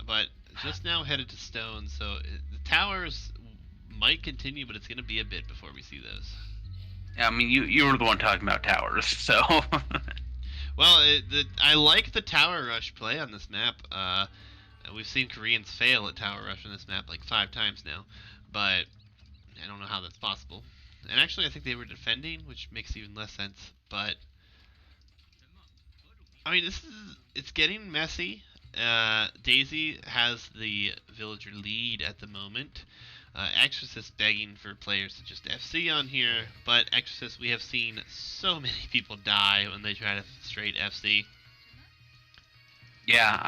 But just now headed to stone, so the towers might continue, but it's going to be a bit before we see those. Yeah, I mean, you were the one talking about towers, so... Well, I like the tower rush play on this map. We've seen Koreans fail at tower rush on this map like 5 times now, but I don't know how that's possible. And actually, I think they were defending, which makes even less sense. But I mean, it's getting messy. Daisy has the villager lead at the moment. Exorcist begging for players to just FC on here, but Exorcist, we have seen so many people die when they try to straight FC. Yeah,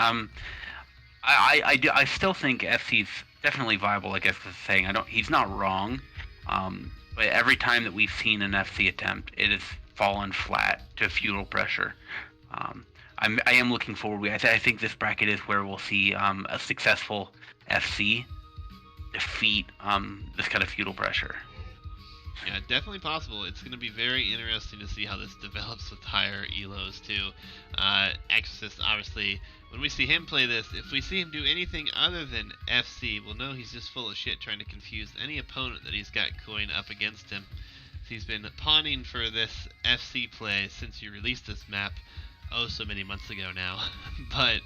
I still think FC's definitely viable, like I was saying. He's not wrong, but every time that we've seen an FC attempt, it has fallen flat to feudal pressure. I am looking forward. I think this bracket is where we'll see a successful FC defeat this kind of feudal pressure. Yeah, definitely possible. It's going to be very interesting to see how this develops with higher elos too. Exorcist, obviously, when we see him play this, if we see him do anything other than FC, we'll know he's just full of shit trying to confuse any opponent that he's got going up against him. He's been pawning for this FC play since you released this map, so many months ago now. But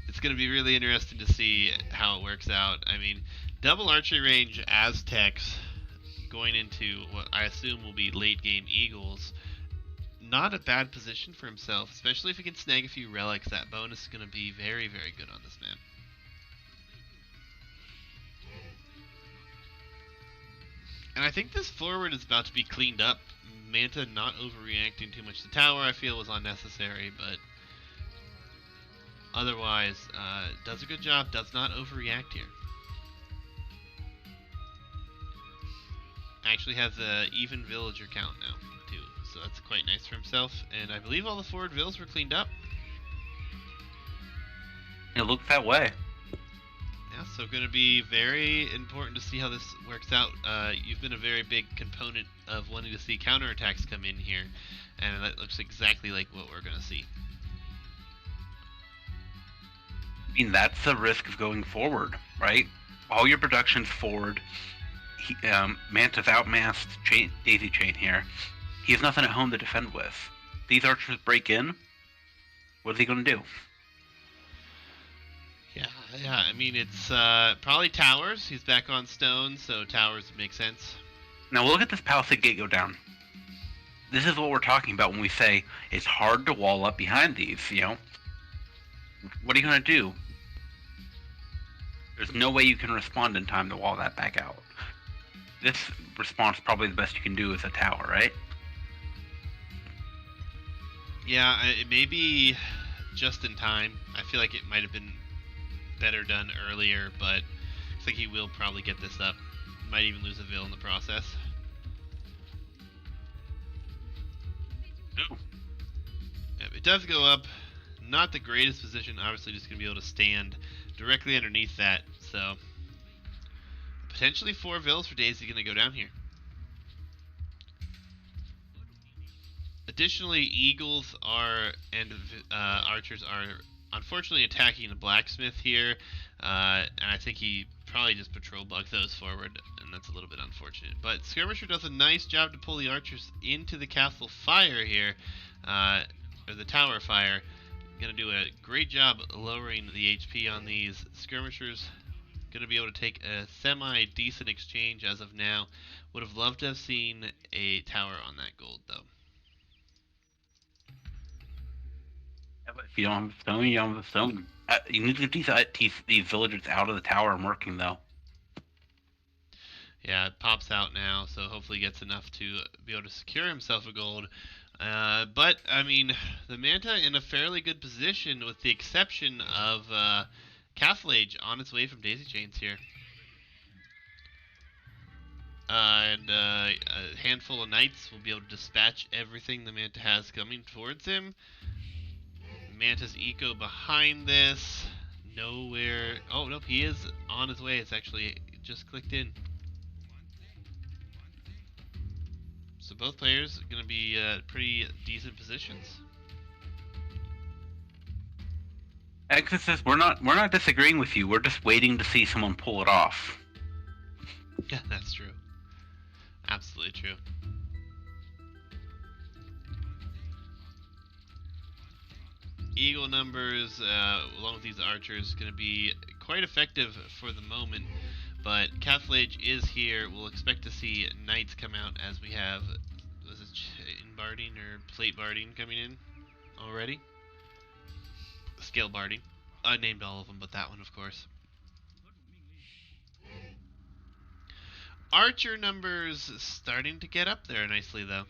it's going to be really interesting to see how it works out. I mean, double archery range Aztecs going into what I assume will be late game Eagles. Not a bad position for himself, especially if he can snag a few relics. That bonus is going to be very, very good on this man. And I think this forward is about to be cleaned up. Manta not overreacting too much to tower, I feel, was unnecessary, but otherwise, does a good job, does not overreact here. Actually has a even villager count now, too, so that's quite nice for himself. And I believe all the forward vills were cleaned up. It looks that way. Yeah, so going to be very important to see how this works out. You've been a very big component of wanting to see counterattacks come in here, and that looks exactly like what we're going to see. I mean, that's the risk of going forward, right? All your production's forward. Manta's outmassed Daisychain here. He has nothing at home to defend with. These archers break in. What is he going to do? Yeah. I mean, it's probably towers. He's back on stone, so towers make sense. Now look at this palisade gate go down. This is what we're talking about when we say it's hard to wall up behind these, you know? What are you going to do? There's no way you can respond in time to wall that back out. This response probably the best you can do is a tower, right? Yeah, it may be just in time. I feel like it might have been better done earlier, but I think he will probably get this up. Might even lose a Vill in the process. Ooh. Yep, it does go up. Not the greatest position, obviously just going to be able to stand directly underneath that, so potentially 4 Vills for Daisy going to go down here. Additionally, Eagles are and Archers are unfortunately attacking the Blacksmith here, and I think he probably just patrol bugged those forward, and that's a little bit unfortunate. But Skirmisher does a nice job to pull the Archers into the castle fire here, or the tower fire. Gonna do a great job lowering the HP on these Skirmishers. Gonna be able to take a semi-decent exchange as of now. Would have loved to have seen a tower on that gold, though. If you don't have stone, you don't have stone. You need to get these villagers out of the tower and working, though. Yeah, it pops out now, so hopefully he gets enough to be able to secure himself a gold. But, I mean, the Manta in a fairly good position with the exception of Castle Age on its way from Daisychains here. And a handful of knights will be able to dispatch everything the Manta has coming towards him. Manta's eco behind this. Nowhere. Oh, nope, he is on his way. It's actually just clicked in. So both players are going to be pretty decent positions. Exorcist, we're not disagreeing with you. We're just waiting to see someone pull it off. Yeah, that's true. Absolutely true. Eagle numbers, along with these archers, going to be quite effective for the moment. But Castle Age is here. We'll expect to see knights come out as we have, was it in barding or plate barding coming in already? Scale barding. I named all of them, but that one, of course. Archer numbers starting to get up there nicely, though.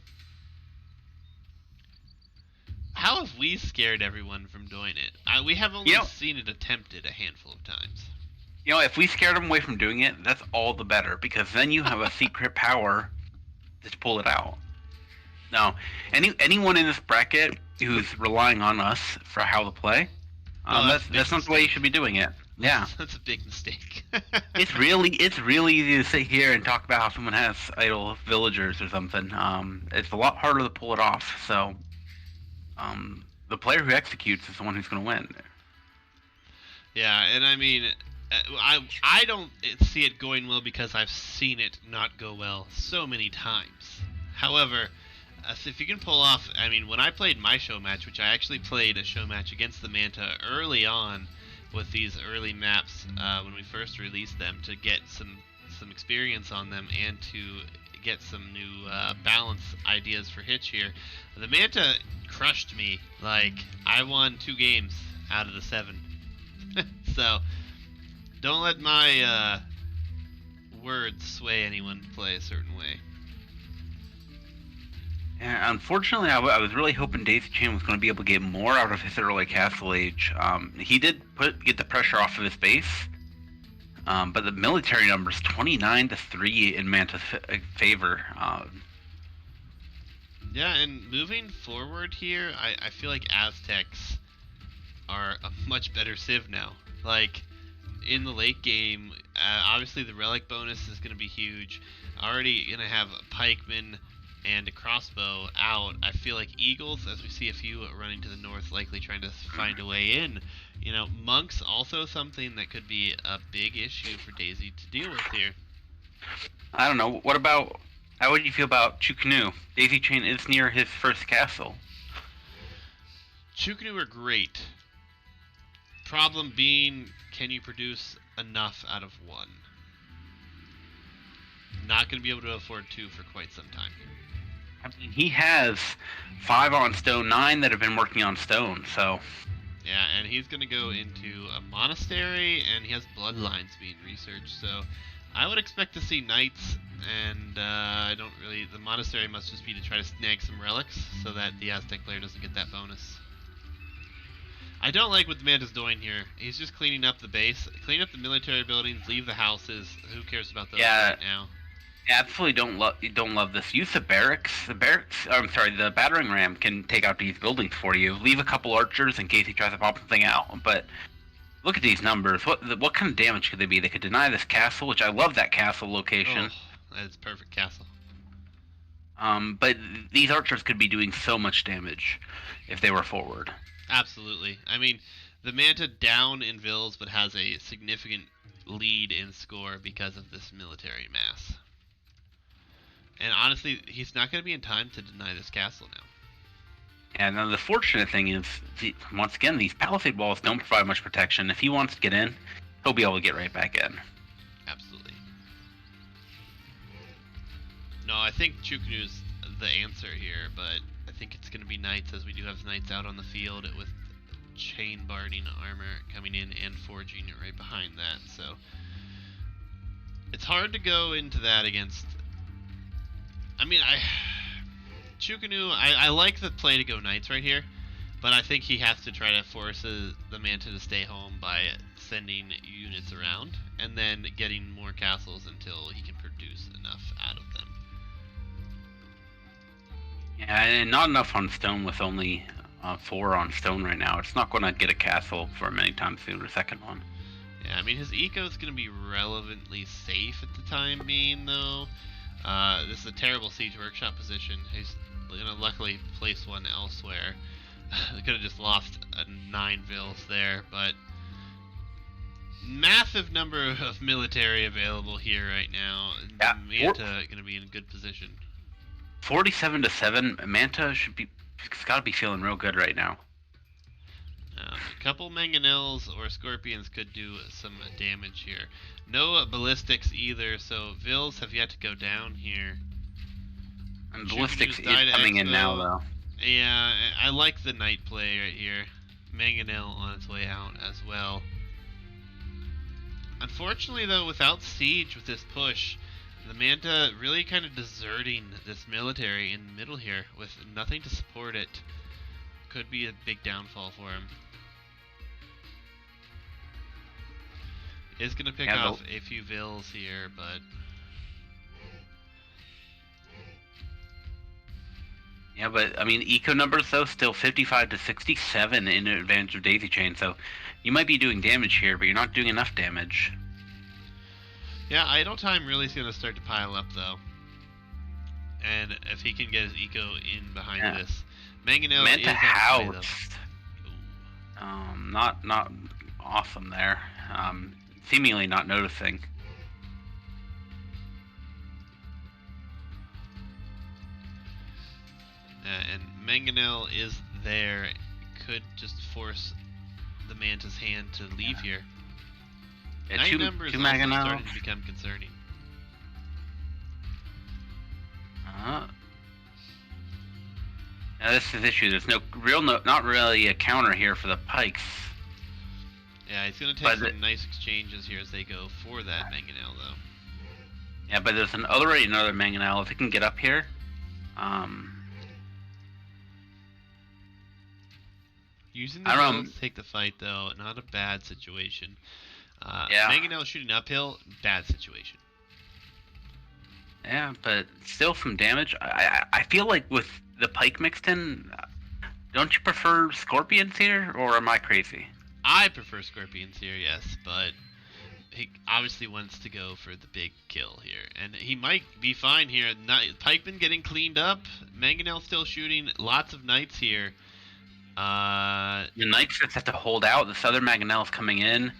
How have we scared everyone from doing it? We have only seen it attempted a handful of times. You know, if we scared them away from doing it, that's all the better, because then you have a secret power to pull it out. Now, anyone in this bracket who's relying on us for how to play, that's not the way you should be doing it. Yeah, that's a big mistake. It's really easy to sit here and talk about how someone has idle villagers or something. It's a lot harder to pull it off. So, the player who executes is the one who's going to win. Yeah, and I mean, I don't see it going well because I've seen it not go well so many times. However, if you can pull off, I mean, when I played my show match, which I actually played a show match against the Manta early on with these early maps when we first released them to get some some experience on them and to get some new balance ideas for Hitch here. The Manta crushed me. Like, I won 2 games out of the 7. So, don't let my words sway anyone to play a certain way. And unfortunately, I was really hoping Daisychain was going to be able to get more out of his early Castle Age. He did get the pressure off of his base, but the military numbers 29-3 in Manta's favor. Yeah, and moving forward here, I feel like Aztecs are a much better civ now. Like, in the late game, obviously the relic bonus is going to be huge. Already going to have a pikeman and a crossbow out. I feel like eagles, as we see a few running to the north, likely trying to find a way in. You know, monks also something that could be a big issue for Daisy to deal with here. I don't know. How would you feel about Chuknu? Daisychain is near his first castle. Chuknu are great. Problem being, can you produce enough out of 1? Not going to be able to afford 2 for quite some time here. I mean, he has 5 on stone, 9 that have been working on stone, so... Yeah, and he's going to go into a monastery, and he has bloodlines being researched, so I would expect to see knights, and I don't really... The monastery must just be to try to snag some relics, so that the Aztec player doesn't get that bonus. I don't like what the Manta's doing here. He's just cleaning up the base, clean up the military buildings, leave the houses. Who cares about those right now? Absolutely don't love this. Use the barracks. The battering ram can take out these buildings for you. Leave a couple archers in case he tries to pop something out. But look at these numbers. What kind of damage could they be? They could deny this castle, which I love that castle location. Oh, that's perfect castle. But these archers could be doing so much damage if they were forward. Absolutely. I mean, the Manta down in Vills, but has a significant lead in score because of this military mass. And honestly, he's not going to be in time to deny this castle now. And then the fortunate thing is, once again, these palisade walls don't provide much protection. If he wants to get in, he'll be able to get right back in. Absolutely. No, I think Chuknu's the answer here, but I think it's going to be knights, as we do have knights out on the field with chain barding armor coming in and forging right behind that. So it's hard to go into that against... I mean, Chukunu, I like the play to go knights right here, but I think he has to try to force the Manta to stay home by sending units around and then getting more castles until he can produce enough out of them. Yeah, and not enough on stone with only 4 on stone right now. It's not going to get a castle for him anytime soon, the second one. Yeah, I mean, his eco is going to be relevantly safe at the time being, though. This is a terrible siege workshop position. He's going to luckily place one elsewhere. They could have just lost 9 vills there, but massive number of military available here right now. Yeah, Manta going to be in a good position. 47-7. Manta it's got to be feeling real good right now. A couple mangonels or scorpions could do some damage here. No ballistics either, so vills have yet to go down here. And ballistics is coming in now, though. Yeah, I like the knight play right here. Mangonel on its way out as well. Unfortunately, though, without siege with this push, the Manta really kind of deserting this military in the middle here with nothing to support it. Could be a big downfall for him. Is going to pick off a few vills here, but... Yeah, but, I mean, eco numbers, though, still 55-67 in advantage of Daisychain, so you might be doing damage here, but you're not doing enough damage. Yeah, idle time really is going to start to pile up, though. And if he can get his eco in behind this... Mangonel Manta is housed. Not awesome there. Seemingly not noticing. And Mangonel is there. Could just force the Manta's hand to leave here. Yeah, Night two numbers also Mangonels. starting to become concerning. This is the issue. There's not really a counter here for the pikes. Yeah, he's gonna take But some nice exchanges here as they go for that mangonel, though. yeah, but there's already another mangonel. If it can get up here, Using the I don't know. hills to take the fight, though, not a bad situation. Yeah, Mangonel shooting uphill, bad situation. yeah, but still some damage. I feel like with the pike mixed in, don't you prefer scorpions here, or am I crazy? I prefer scorpions here, yes, but he obviously wants to go for the big kill here, and he might be fine here. Pikeman getting cleaned up, Mangonel still shooting, lots of knights here. The knights just have to hold out. The southern mangonel is coming in.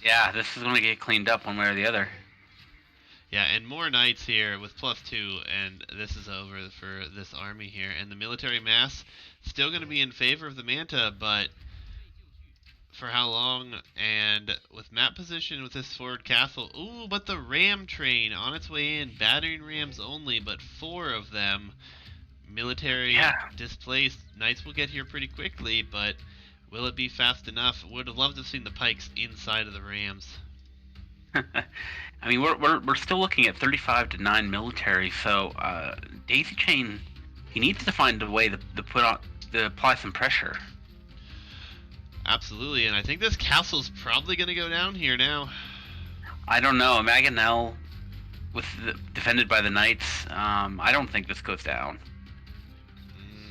Yeah, this is going to get cleaned up one way or the other. Yeah, and more knights here with +2, and this is over for this army here. And the military mass still going to be in favor of the Manta, but for how long? And with map position with this forward castle. Ooh, but the ram train on its way in. Battering rams only, but 4 of them. Military displaced. Knights will get here pretty quickly, but will it be fast enough? Would have loved to have seen the pikes inside of the rams. I mean, we're still looking at 35 to 9 military. So Daisychain, he needs to find a way to apply some pressure. Absolutely, and I think this castle's probably going to go down here now. I don't know. Mangonel defended by the knights. I don't think this goes down.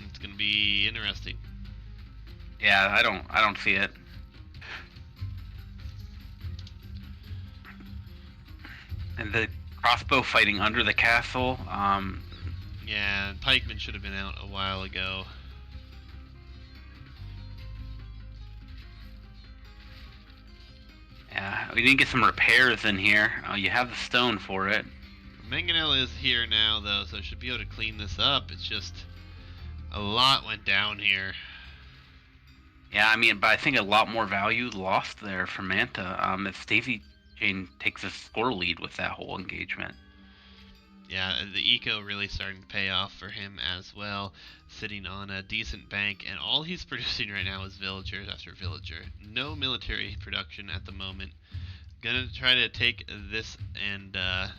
It's going to be interesting. Yeah, I don't see it. And the crossbow fighting under the castle. Yeah, pikemen should have been out a while ago. Yeah, we need to get some repairs in here. You have the stone for it. Mangonel is here now, though, so should be able to clean this up. It's just a lot went down here. Yeah, I mean, but I think a lot more value lost there for Manta. If Daisychain takes a score lead with that whole engagement. Yeah, the eco really starting to pay off for him as well, sitting on a decent bank, and all he's producing right now is villagers after villager. No military production at the moment. Gonna try to take this and yeah,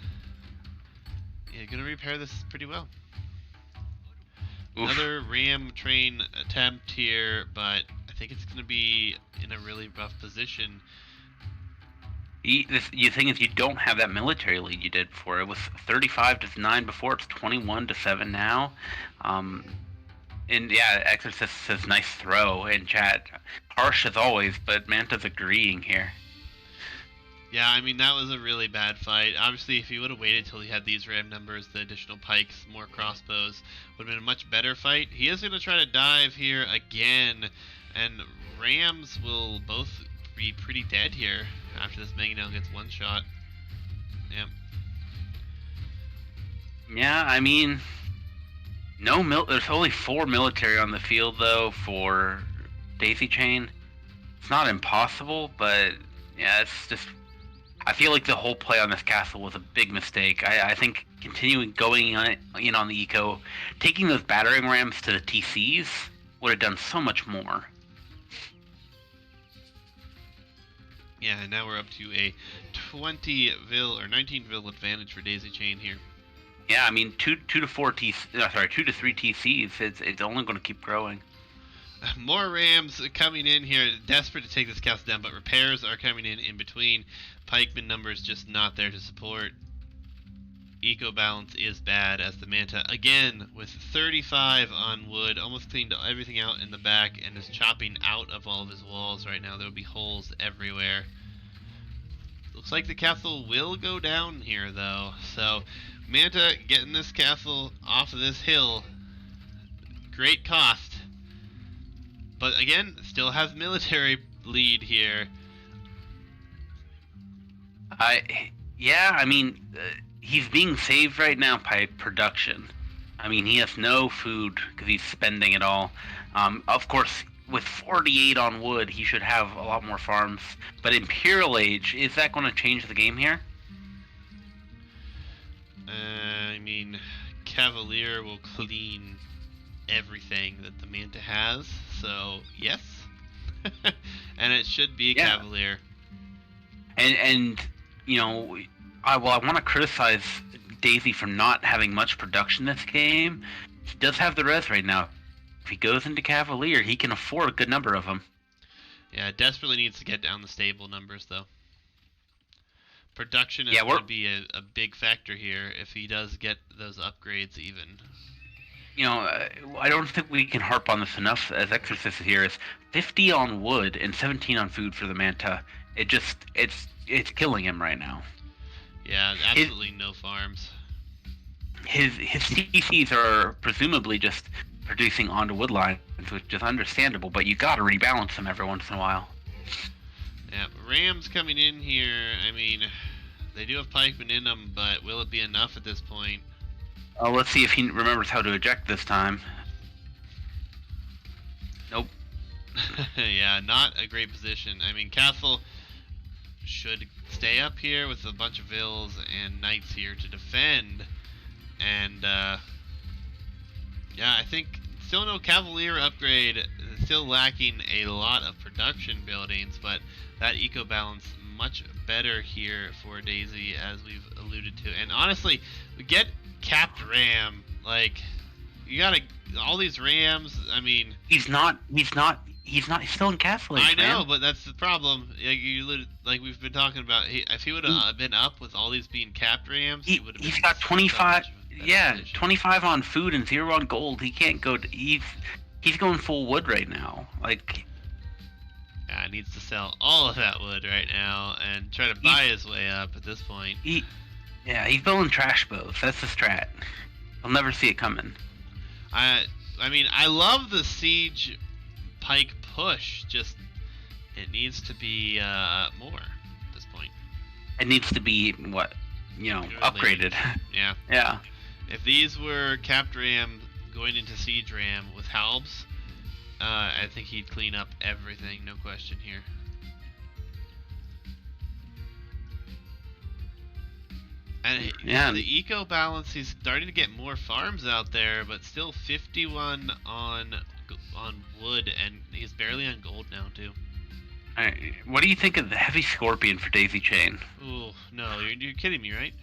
gonna repair this pretty well. Oof. Another ram train attempt here, but I think it's gonna be in a really rough position. You think if you don't have that military lead you did before, it was 35 to 9 before, it's 21 to 7 now. And yeah, Exorcist says nice throw in chat. Harsh as always, but Manta's agreeing here. Yeah, I mean, that was a really bad fight. Obviously, if he would have waited till he had these ram numbers, the additional pikes, more crossbows, would have been a much better fight. He is going to try to dive here again, and rams will both be pretty dead here after this mangonel gets one shot. Yep. Yeah, I mean, there's only 4 military on the field, though, for Daisychain. It's not impossible, but yeah, it's just... I feel like the whole play on this castle was a big mistake. I think going in on the eco, taking those battering rams to the TCs would have done so much more. Yeah, and now we're up to a 20 vil or 19 vil advantage for Daisychain here. Yeah, I mean 2 to 3 TCs. It's only going to keep growing. More rams coming in here, desperate to take this castle down, but repairs are coming in between. Pikeman numbers just not there to support. Eco balance is bad as the Manta, again, with 35 on wood, almost cleaned everything out in the back and is chopping out of all of his walls right now. There will be holes everywhere. Looks like the castle will go down here, though. So, Manta getting this castle off of this hill, great cost. But again, still has military lead here. I mean, he's being saved right now by production. I mean, he has no food because he's spending it all. Of course, with 48 on wood, he should have a lot more farms. But Imperial Age, is that going to change the game here? I mean, Cavalier will clean everything that the Manta has. So yes, and it should be a Yeah, Cavalier. and you know, I want to criticize Daisy for not having much production this game. He does have the res right now. If he goes into Cavalier, he can afford a good number of them. Yeah, desperately needs to get down the stable numbers though. Production is Yeah, going to be a big factor here if he does get those upgrades even. I don't think we can harp on this enough as Exorcist here. Is 50 on wood and 17 on food for the Manta. It's killing him right now. Yeah, His absolutely no farms. his CCs are presumably just producing onto wood lines, which is understandable. But you got to rebalance them every once in a while. Yeah, Rams coming in here. I mean, they do have pikemen in them, but will it be enough at this point? Let's see if he remembers how to eject this time. Nope. Yeah, not a great position. I mean, Castle should stay up here with a bunch of vills and knights here to defend. And, yeah, I think still no Cavalier upgrade. Still lacking a lot of production buildings, but that eco balance much better here for Daisy, as we've alluded to. And honestly, we get capped ram. Like, you gotta all these rams. I mean, He's not. He's still in castle age, I know, man. but that's the problem. Like we've been talking about. If he would have been up with all these being capped rams, he would have been He's got in so 25. much of a better Yeah, position. 25 on food and 0 on gold. He can't go. He's going full wood right now. Like Yeah, needs to sell all of that wood right now and try to buy his way up at this point. he's building trash bows. That's the strat. He'll never see it coming. I mean, I love the siege pike push. Just it needs to be more at this point. It needs to be upgraded. Yeah. Yeah. If these were capped ram going into siege ram with halbs, I think he'd clean up everything, no question here. And Yeah. the eco balance, he's starting to get more farms out there, but still 51 on wood, and he's barely on gold now too. What do you think of the heavy scorpion for Daisychain? Ooh, no, you're kidding me, right?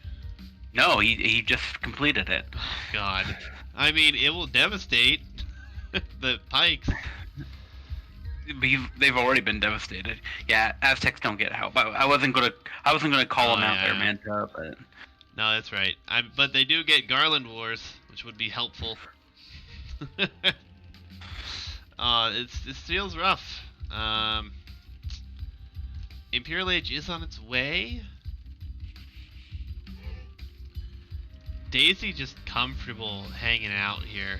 No, he just completed it. Oh God, I mean, it will devastate the pikes. They've already been devastated. Yeah, Aztecs don't get help. I wasn't gonna call them out there, Yeah. Manta, but No, that's right. But they do get Garland Wars, which would be helpful. It feels rough. Imperial Age is on its way. Daisy just comfortable hanging out here.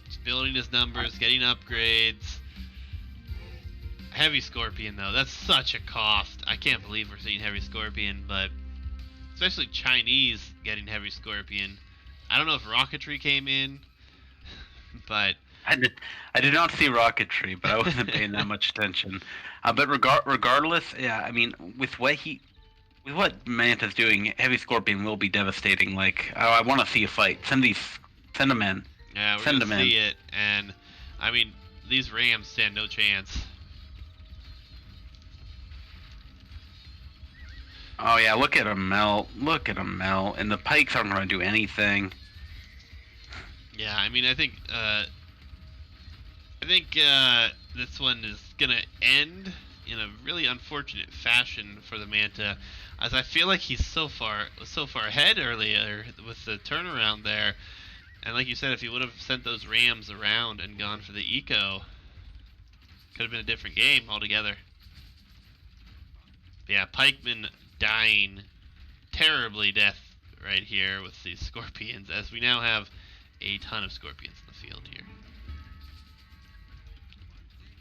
Just building his numbers, getting upgrades. Heavy Scorpion, though, that's such a cost. I can't believe we're seeing Heavy Scorpion, but especially Chinese getting Heavy Scorpion. I don't know if Rocketry came in, but I did not see rocketry, but I wasn't paying that much attention. But regardless, yeah, I mean, with what Manta's doing, Heavy Scorpion will be devastating. Like, I want to see a fight. Send them in. yeah, we're Send gonna them in. see it. And I mean, these Rams stand no chance. Oh yeah, look at him melt. Look at him melt. And the pikes aren't going to do anything. Yeah, I mean, I think this one is gonna end in a really unfortunate fashion for the Manta, as I feel like he's so far ahead earlier with the turnaround there, and like you said, if he would have sent those Rams around and gone for the eco, could have been a different game altogether. But yeah, pikemen dying terribly death right here with these scorpions, as we now have a ton of scorpions in the field here.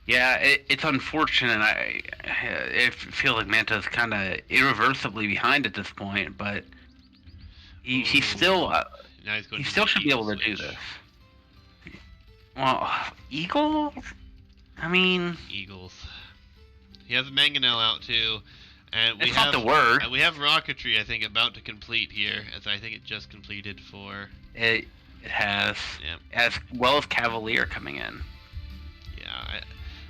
Yeah, it's unfortunate. I feel like Manta's kind of irreversibly behind at this point, but he's still Now he's going he to still the should be able to eagle do switch. this. Well, Eagle? I mean, Eagles. He has Mangonel out too, and we it's have not the word. and we have Rocketry, I think, about to complete here, as I think it just completed for. It It has, Yeah. as well as Cavalier coming in. Yeah.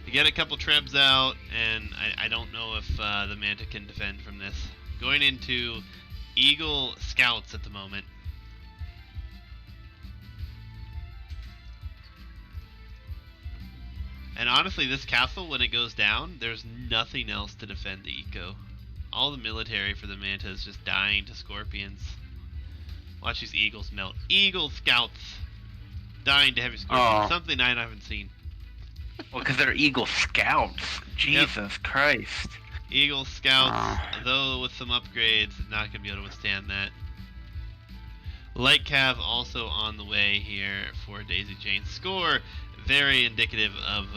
I get a couple trebs out, and I don't know if the Manta can defend from this. Going into Eagle Scouts at the moment. And honestly, this castle, when it goes down, there's nothing else to defend the eco. All the military for the Manta is just dying to scorpions. Watch these eagles melt. Eagle Scouts dying to heavy scorpions. Oh, Something I haven't seen. well, because they're Eagle Scouts. Yep. Jesus Christ. Eagle Scouts, Oh. though with some upgrades, not going to be able to withstand that. Light Cav also on the way here for Daisychain. Score very indicative of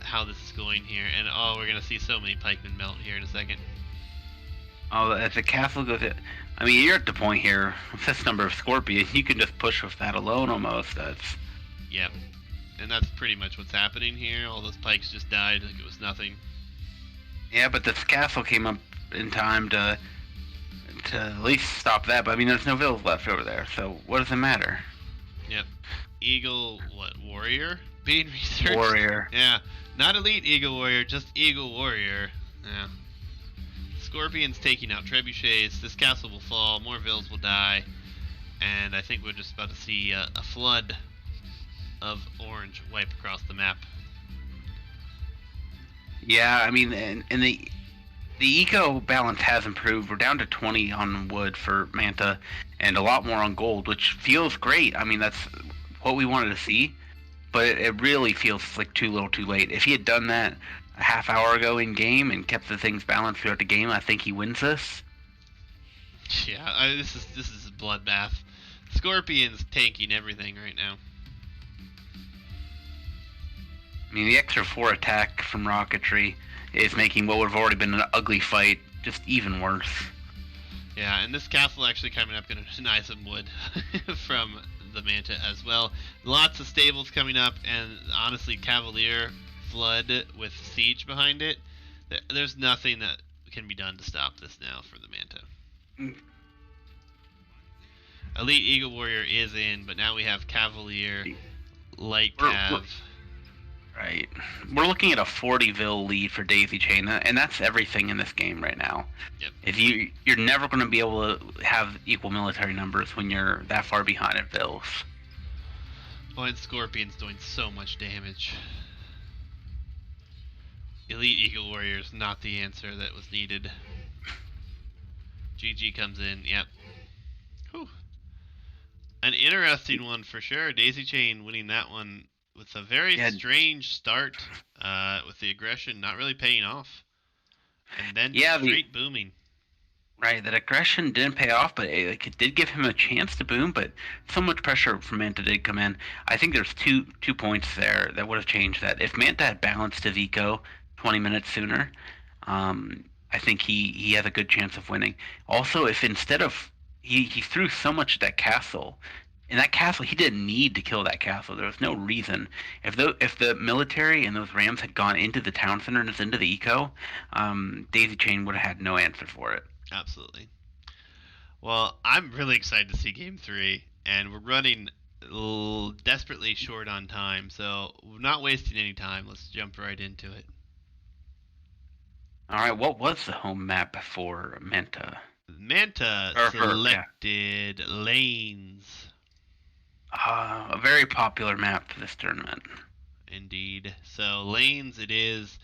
how this is going here. And oh, we're going to see so many pikemen melt here in a second. Oh, as the castle goes in, I mean, you're at the point here with this number of scorpions, you can just push with that alone almost. That's. Yep. And that's pretty much what's happening here. All those pikes just died like it was nothing. Yeah, but this castle came up in time to at least stop that. But I mean, there's no villas left over there, so what does it matter? Yep. Eagle, what, warrior? Being researched? Warrior. Yeah. Not elite Eagle Warrior, just Eagle Warrior. Yeah. Scorpions taking out trebuchets. This castle will fall. More vills will die. And I think we're just about to see a flood of orange wipe across the map. Yeah, I mean, and the eco balance has improved. We're down to 20 on wood for Manta, and a lot more on gold, which feels great. I mean, that's what we wanted to see, but it really feels like too little, too late. If he had done that a half hour ago in game and kept the things balanced throughout the game, I think he wins this. Yeah, this is a bloodbath. Scorpions tanking everything right now. I mean, the extra 4 attack from rocketry is making what would have already been an ugly fight just even worse. Yeah, and this castle actually coming up going to deny some wood from the Manta as well. Lots of stables coming up, and honestly, Cavalier Flood with Siege behind it. There's nothing that can be done to stop this now for the Manta. Mm. Elite Eagle Warrior is in, but now we have Cavalier, Light Cav. Right. We're looking at a 40 lead for Daisychain, and that's everything in this game right now. Yep. If you're never going to be able to have equal military numbers when you're that far behind at vills. Oh, and Scorpion's doing so much damage. Elite Eagle Warrior is not the answer that was needed. GG comes in, yep. Whew. An interesting one for sure. Daisychain winning that one with a very strange start, with the aggression not really paying off, and then straight booming. Right, that aggression didn't pay off, but it did give him a chance to boom. But so much pressure from Manta did come in. I think there's two points there that would have changed that. If Manta had balanced his eco 20 minutes sooner, I think he has a good chance of winning. Also, if instead of he threw so much at that castle. In that castle, he didn't need to kill that castle. There was no reason. If the military and those rams had gone into the town center and into the eco, Daisychain would have had no answer for it. Absolutely. Well, I'm really excited to see Game 3, and we're running desperately short on time, so we're not wasting any time. Let's jump right into it. All right, what was the home map for Manta? Manta selected Lanes. A very popular map for this tournament. Indeed. So Lanes it is,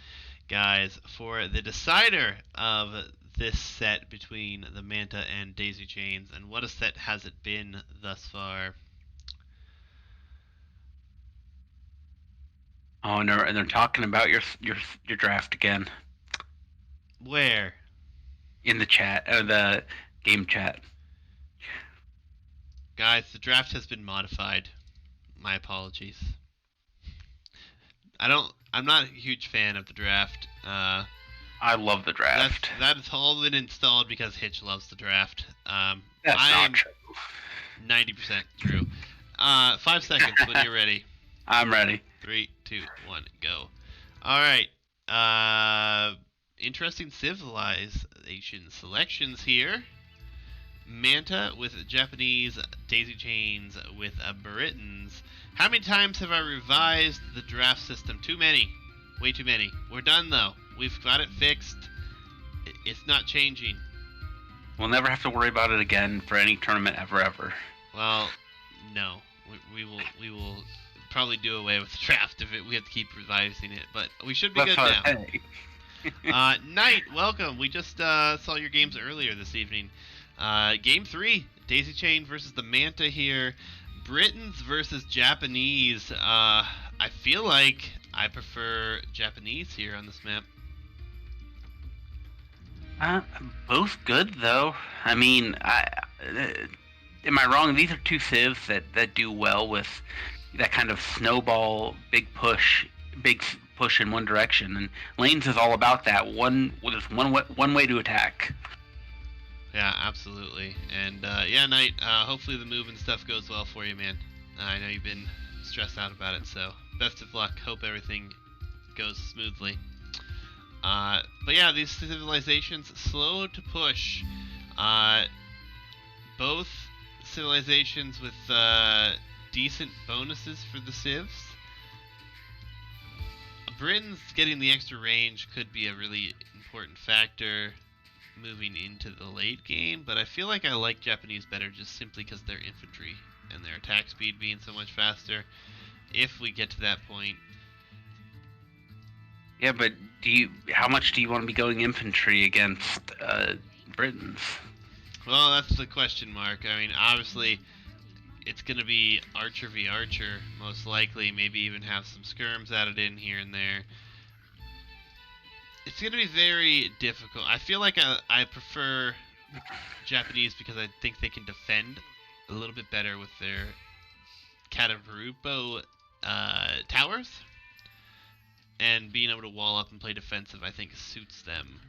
guys, for the decider of this set between the Manta and Daisychains. And what a set has it been thus far? Oh, and they're talking about your draft again. Where? In the chat, the game chat. Guys, the draft has been modified. My apologies. I'm not a huge fan of the draft. I love the draft. That's all been installed because Hitch loves the draft. That's not true. 90% true. 5 seconds when you're ready. I'm ready. 3, 2, 1, go. Alright. Interesting civilization selections here. Manta with Japanese, Daisychains with Britons. How many times have I revised the draft system? Too many. Way too many. We're done though. We've got it fixed. It's not changing. We'll never have to worry about it again for any tournament ever. Well, no. We will probably do away with the draft if we have to keep revising it, but we should be good now. Knight, welcome. We just saw your games earlier this evening. Game 3, Daisychain versus the Manta here. Britons versus Japanese. I feel like I prefer Japanese here on this map. Both good though. I mean, am I wrong? These are two civs that do well with that kind of snowball, big push in one direction, and lanes is all about that. There's one way to attack. Yeah, absolutely. And yeah, Knight. Hopefully the move and stuff goes well for you, man. I know you've been stressed out about it, so best of luck. Hope everything goes smoothly. But yeah, these civilizations slow to push. Both civilizations with decent bonuses for the civs. Britain's getting the extra range could be a really important factor moving into the late game, but I feel like I like Japanese better just simply because they're infantry and their attack speed being so much faster. If we get to that point. Yeah, but how much do you want to be going infantry against Britons? Well, that's the question mark. I mean, obviously, it's going to be archer v archer, most likely. Maybe even have some skirms added in here and there. It's going to be very difficult. I feel like I prefer Japanese because I think they can defend a little bit better with their Katarupo towers. And being able to wall up and play defensive, I think, suits them.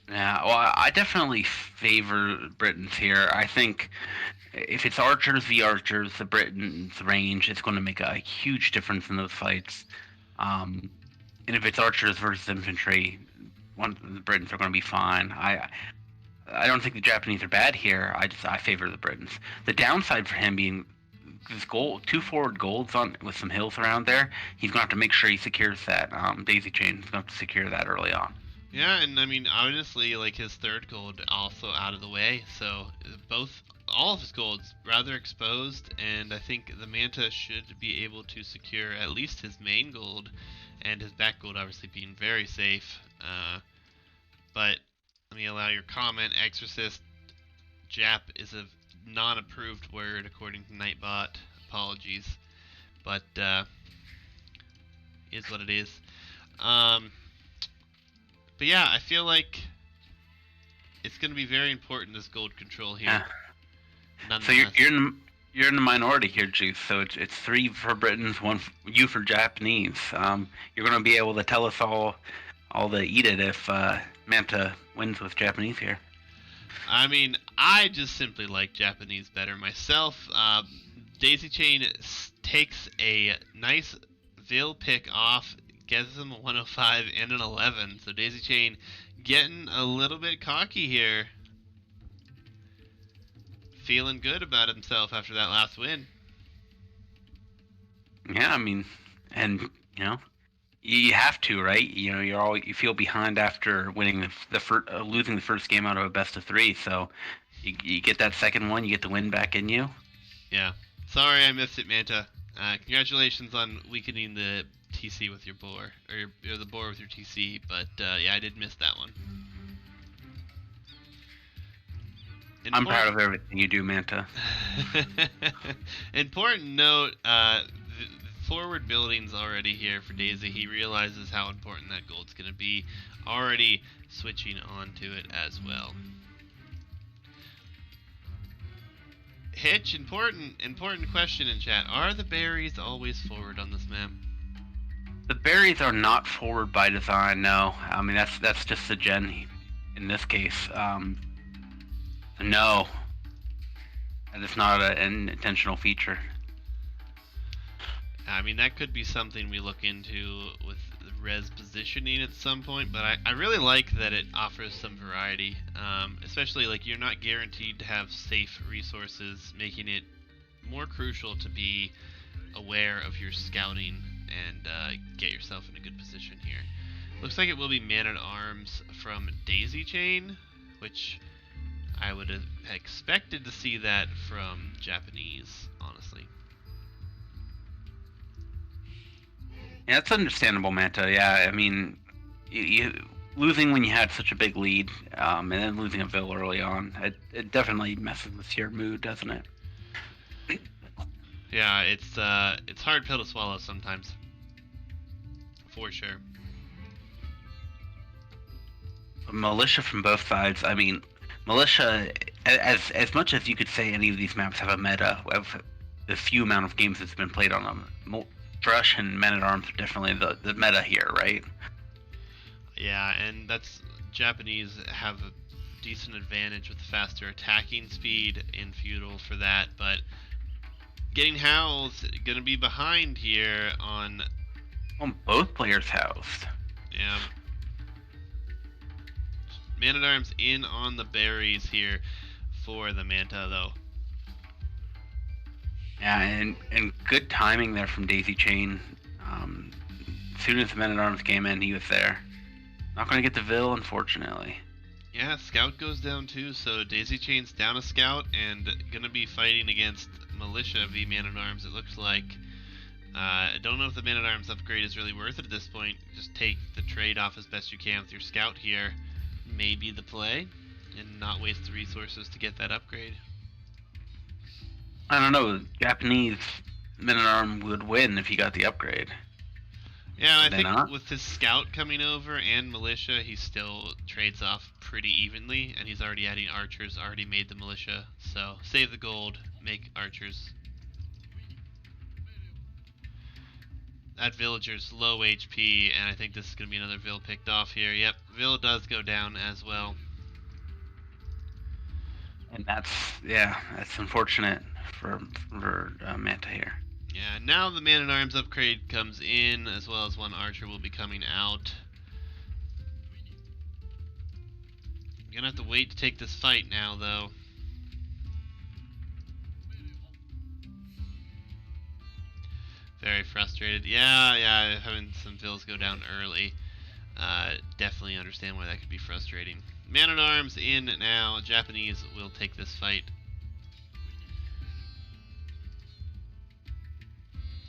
Yeah, well, I definitely favor Britons here. I think if it's archers v archers, the Britons' range is going to make a huge difference in those fights. And if it's archers versus infantry, the Britons are going to be fine. I don't think the Japanese are bad here. I favor the Britons. The downside for him being this two forward golds with some hills around there, he's going to have to make sure he secures that. Daisychain is going to have to secure that early on. Yeah, and I mean, honestly, like his third gold also out of the way, so all of his golds rather exposed, and I think the Manta should be able to secure at least his main gold, and his back gold obviously being very safe. But let me allow your comment. Exorcist Jap is a non-approved word according to Nightbot. Apologies, but is what it is. But yeah, I feel like it's going to be very important, this gold control here. Yeah. So you're in the minority here, Juice. So it's 3 for Britons, 1 for Japanese. You're going to be able to tell us all to eat it if Manta wins with Japanese here. I mean, I just simply like Japanese better myself. Daisychain takes a nice Vil pick off, gets him a 105 and an 11. So Daisychain getting a little bit cocky here. Feeling good about himself after that last win. Yeah, I mean, and you have to, right? You feel behind after winning losing the first game out of a best of 3. So you get that second one, you get the win back in you. Yeah. Sorry I missed it, Manta. Congratulations on weakening the TC with your boar, or the boar with your TC, but yeah, I did miss that one. I'm proud of everything you do, Manta. Important note, forward building's already here for Daisy. He realizes how important that gold's going to be, already switching onto it as well. Hitch, important question in chat. Are the berries always forward on this map? The berries are not forward by design, no. I mean, that's just the gen in this case. No. That is not an intentional feature. I mean, that could be something we look into with the res positioning at some point, but I really like that it offers some variety. Especially like you're not guaranteed to have safe resources, making it more crucial to be aware of your scouting and get yourself in a good position here. Looks like it will be Man-at-Arms from Daisychain, which I would have expected to see that from Japanese, honestly. Yeah, it's understandable, Manta. Yeah, I mean, you losing when you had such a big lead, and then losing a Ville early on, it definitely messes with your mood, doesn't it? Yeah, it's hard pill to swallow sometimes, for sure. Militia from both sides. I mean, militia, as much as you could say any of these maps have a meta, of the few amount of games that's been played on them, Thrush and Men at Arms are definitely the meta here, right? Yeah, and that's Japanese have a decent advantage with faster attacking speed in feudal for that, but getting Howl's gonna be behind here on On both players' house. yeah, Man at Arms in on the berries here for the Manta though. Yeah, and good timing there from Daisychain. As soon as the Men at Arms came in, he was there. Not going to get the Ville, unfortunately. Yeah, Scout goes down too, so Daisychain's down a Scout and gonna be fighting against Militia v Man at Arms. It looks like. I don't know if the Man at Arms upgrade is really worth it at this point. Just take the trade off as best you can with your Scout here. Maybe the play, and not waste the resources to get that upgrade. I don't know. Japanese Men at Arms would win if he got the upgrade. Yeah, I They think not? with his Scout coming over and Militia, he still trades off pretty evenly, and he's already adding Archers, already made the Militia. So save the gold, make Archers. That Villager's low HP, and I think this is going to be another Vill picked off here. Yep, Vill does go down as well. And that's unfortunate for Manta here. Yeah, now the Man at Arms upgrade comes in, as well as one Archer will be coming out. You're gonna have to wait to take this fight now, though. Very frustrated. Yeah, having some Vills go down early. Definitely understand why that could be frustrating. Man at Arms in now. Japanese will take this fight.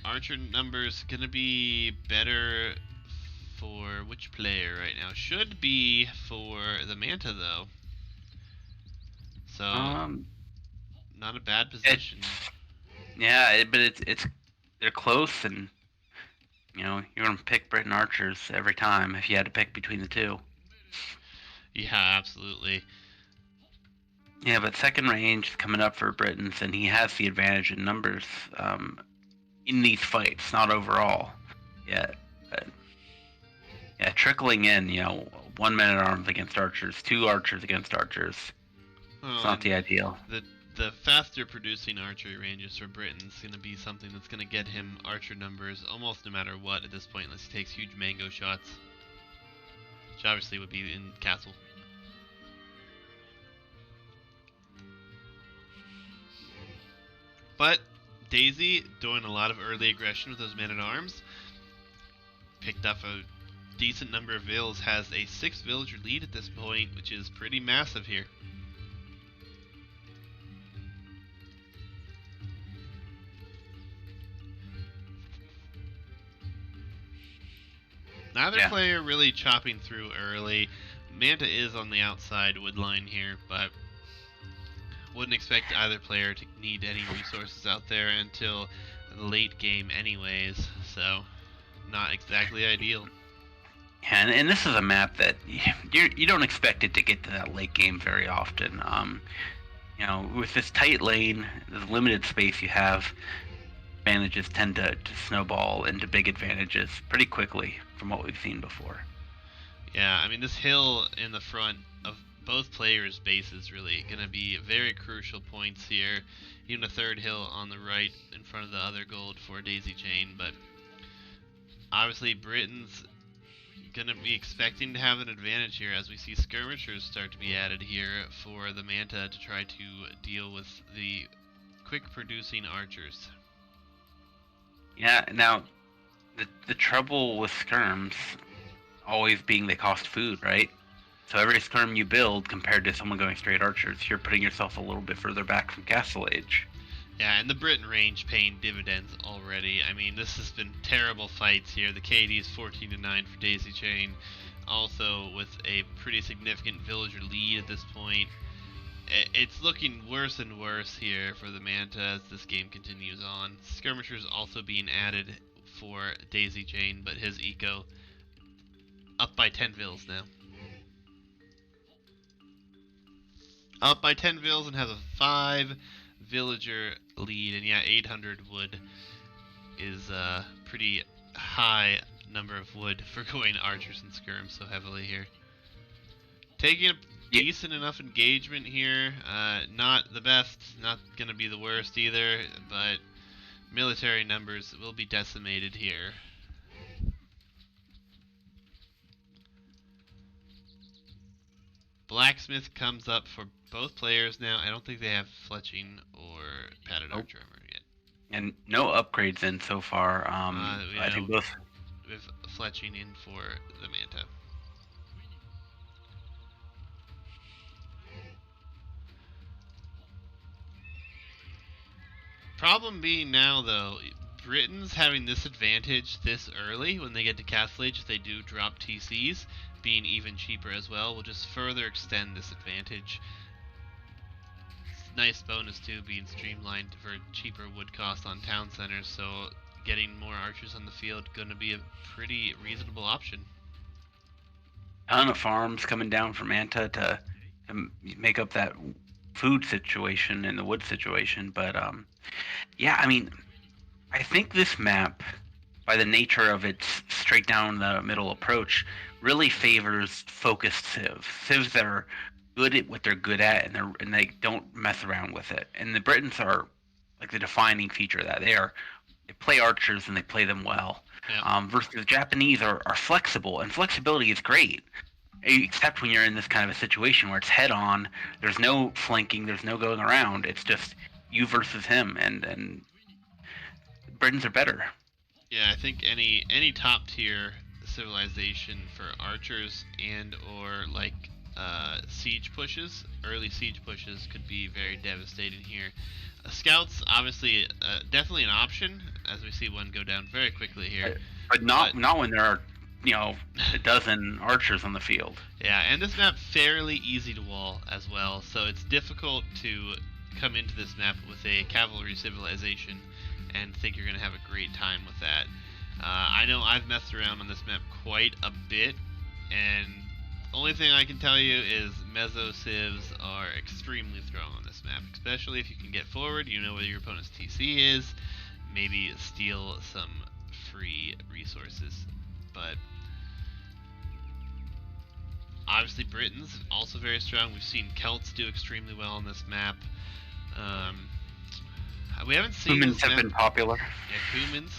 Archer numbers gonna be better for which player right now? Should be for the Manta though. So Um, not a bad it, position. yeah, but it's they're close, and you're gonna pick Britain Archers every time if you had to pick between the two. Yeah, absolutely. Yeah, but second range is coming up for Britons, and he has the advantage in numbers in these fights, not overall. Yeah, but, yeah, trickling in, one man at arms against archers, two archers against archers. It's Well, not and the ideal. the faster producing archery ranges for Britain's gonna be something that's gonna get him archer numbers almost no matter what at this point, unless he takes huge mango shots, which obviously would be in castle. But Daisy doing a lot of early aggression with those men at arms. Picked up a decent number of vills, has a 6 villager lead at this point, which is pretty massive here. Neither Yeah. player really chopping through early. Manta is on the outside wood line here, but wouldn't expect either player to need any resources out there until the late game anyways, so not exactly ideal. And this is a map that you don't expect it to get to that late game very often. With this tight lane, this limited space you have, advantages tend to snowball into big advantages pretty quickly from what we've seen before. Yeah, I mean, this hill in the front of both players' bases really going to be very crucial points here. Even a third hill on the right in front of the other gold for Daisychain, but obviously Britain's gonna be expecting to have an advantage here as we see skirmishers start to be added here for the Manta to try to deal with the quick producing archers. Yeah. Now, the trouble with skirms always being they cost food, right? So every skirm you build compared to someone going straight archers, you're putting yourself a little bit further back from Castle Age. Yeah, and the Britain range paying dividends already. I mean, this has been terrible fights here. The KD is 14-9 for Daisychain, also with a pretty significant villager lead at this point. It's looking worse and worse here for the Manta as this game continues on. Skirmishers also being added for Daisychain, but his eco up by 10 vills now. Up by 10 vills and has a 5 villager lead, and yeah, 800 wood is a pretty high number of wood for going archers and skirms so heavily here. Taking a decent enough engagement here, not the best, not gonna be the worst either, but military numbers will be decimated here. Blacksmith comes up for both players now. I don't think they have fletching or padded archer armor yet. And no upgrades in so far. I think both. With fletching in for the Manta. Problem being now, though, Britain's having this advantage this early when they get to Castle Age. If they do drop TCs, being even cheaper as well, will just further extend this advantage. Nice bonus too, being streamlined for cheaper wood cost on town centers, so getting more archers on the field going to be a pretty reasonable option. Ton of farms coming down from Manta to make up that food situation and the wood situation, but yeah, I mean, I think this map, by the nature of its straight down the middle approach, really favors focused civs. Civs that are good at what they're good at, and they don't mess around with it. And the Britons are like the defining feature of that. They play archers and they play them well. Yeah. Versus the Japanese are flexible, and flexibility is great, except when you're in this kind of a situation where it's head on. There's no flanking. There's no going around. It's just you versus him, and Britons are better. Yeah, I think any top tier civilization for archers and or like siege pushes, early siege pushes could be very devastating here. Scouts obviously definitely an option, as we see one go down very quickly here. But not when there are a dozen archers on the field. Yeah, and this map fairly easy to wall as well, so it's difficult to come into this map with a cavalry civilization and think you're going to have a great time with that. I know I've messed around on this map quite a bit, and the only thing I can tell you is meso civs are extremely strong on this map, especially if you can get forward, you know where your opponent's TC is, maybe steal some free resources. But obviously Britons also very strong. We've seen Celts do extremely well on this map. We haven't seen Humans have been popular. Yeah, humans.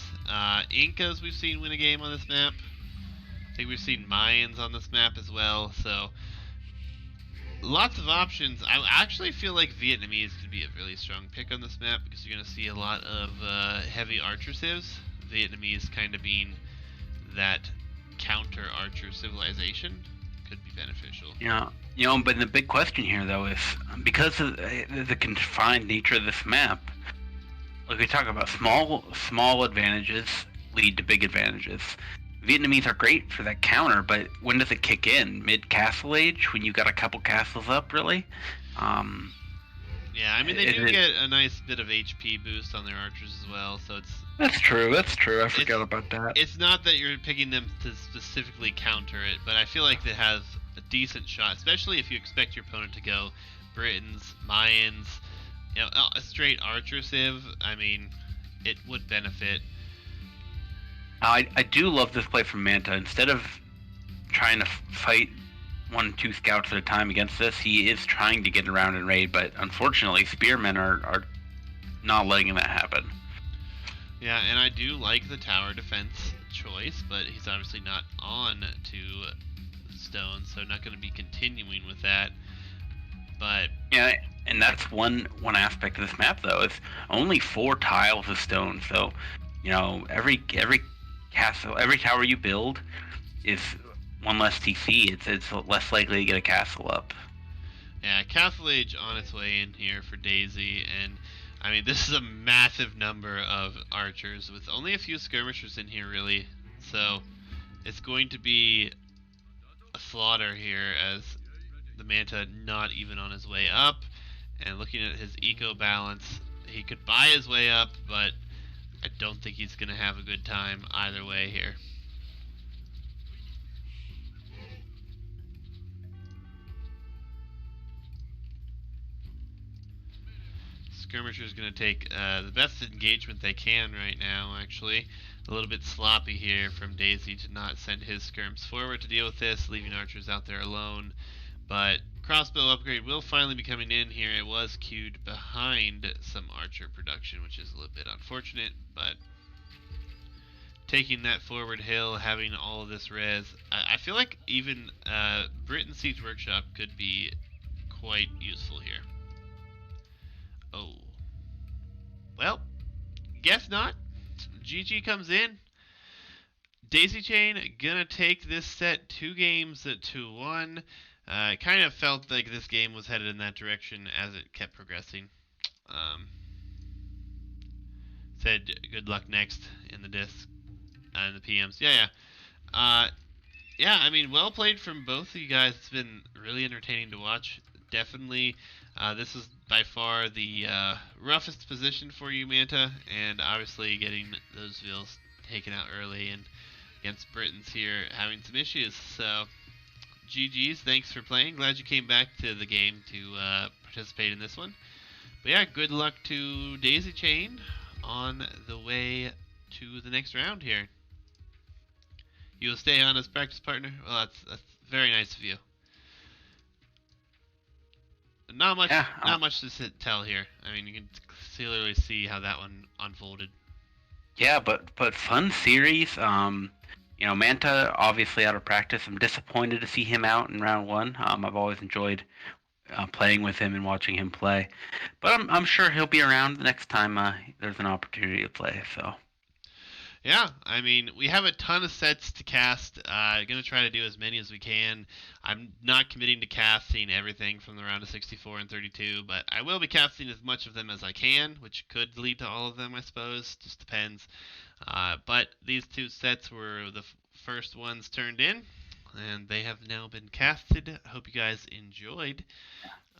Incas we've seen win a game on this map. I think we've seen Mayans on this map as well. So lots of options. I actually feel like Vietnamese could be a really strong pick on this map because you're going to see a lot of heavy archer civs. Vietnamese kind of being that counter archer civilization could be beneficial. Yeah. But the big question here, though, is because of the confined nature of this map, like we talk about, small advantages lead to big advantages. Vietnamese are great for that counter, but when does it kick in? Mid-castle age, when you got a couple castles up, really? Yeah, I mean, they do get a nice bit of HP boost on their archers as well, so it's... That's true. I forgot about that. It's not that you're picking them to specifically counter it, but I feel like they have a decent shot, especially if you expect your opponent to go Britons, Mayans, a straight archer civ. I mean, it would benefit. I do love this play from Manta. Instead of trying to fight 1-2 scouts at a time against this, he is trying to get around and raid, but unfortunately, spearmen are not letting that happen. Yeah, and I do like the tower defense choice, but he's obviously not on to stone, so not going to be continuing with that. But Yeah, and that's one aspect of this map though. It's only 4 tiles of stone, so every castle, every tower you build is one less TC. It's less likely to get a castle up. yeah, Castle Age on its way in here for Daisy, and I mean this is a massive number of archers with only a few skirmishers in here really. So it's going to be a slaughter here as the Manta not even on his way up. And looking at his eco balance, he could buy his way up, but I don't think he's going to have a good time either way here. Skirmisher's going to take the best engagement they can right now, actually. A little bit sloppy here from Daisy to not send his skirms forward to deal with this, leaving archers out there alone. But crossbow upgrade will finally be coming in here. It was queued behind some archer production, which is a little bit unfortunate, but taking that forward hill, having all of this res, I feel like even Britain Siege Workshop could be quite useful here. Oh. Well, guess not. GG comes in. Daisychain gonna take this set 2 games to 1. It kind of felt like this game was headed in that direction as it kept progressing. Um, Said good luck next in the disc and the PMs. Yeah. I mean, well played from both of you guys. It's been really entertaining to watch. Definitely, this is by far the roughest position for you, Manta, and obviously getting those vills taken out early and against Britons here having some issues. So, GG's, thanks for playing. Glad you came back to the game to participate in this one. But yeah, good luck to Daisychain on the way to the next round here. You will stay on as practice partner? Well, that's very nice of you. Not much, Yeah, not much to tell here. I mean, you can clearly see how that one unfolded. yeah, but fun series. Manta obviously out of practice. I'm disappointed to see him out in round one. I've always enjoyed playing with him and watching him play, but I'm sure he'll be around the next time there's an opportunity to play. So Yeah, I mean, we have a ton of sets to cast. Gonna try to do as many as we can. I'm not committing to casting everything from the round of 64 and 32, but I will be casting as much of them as I can, which could lead to all of them, I suppose. Just depends. But these 2 sets were the first ones turned in, and they have now been casted. I hope you guys enjoyed.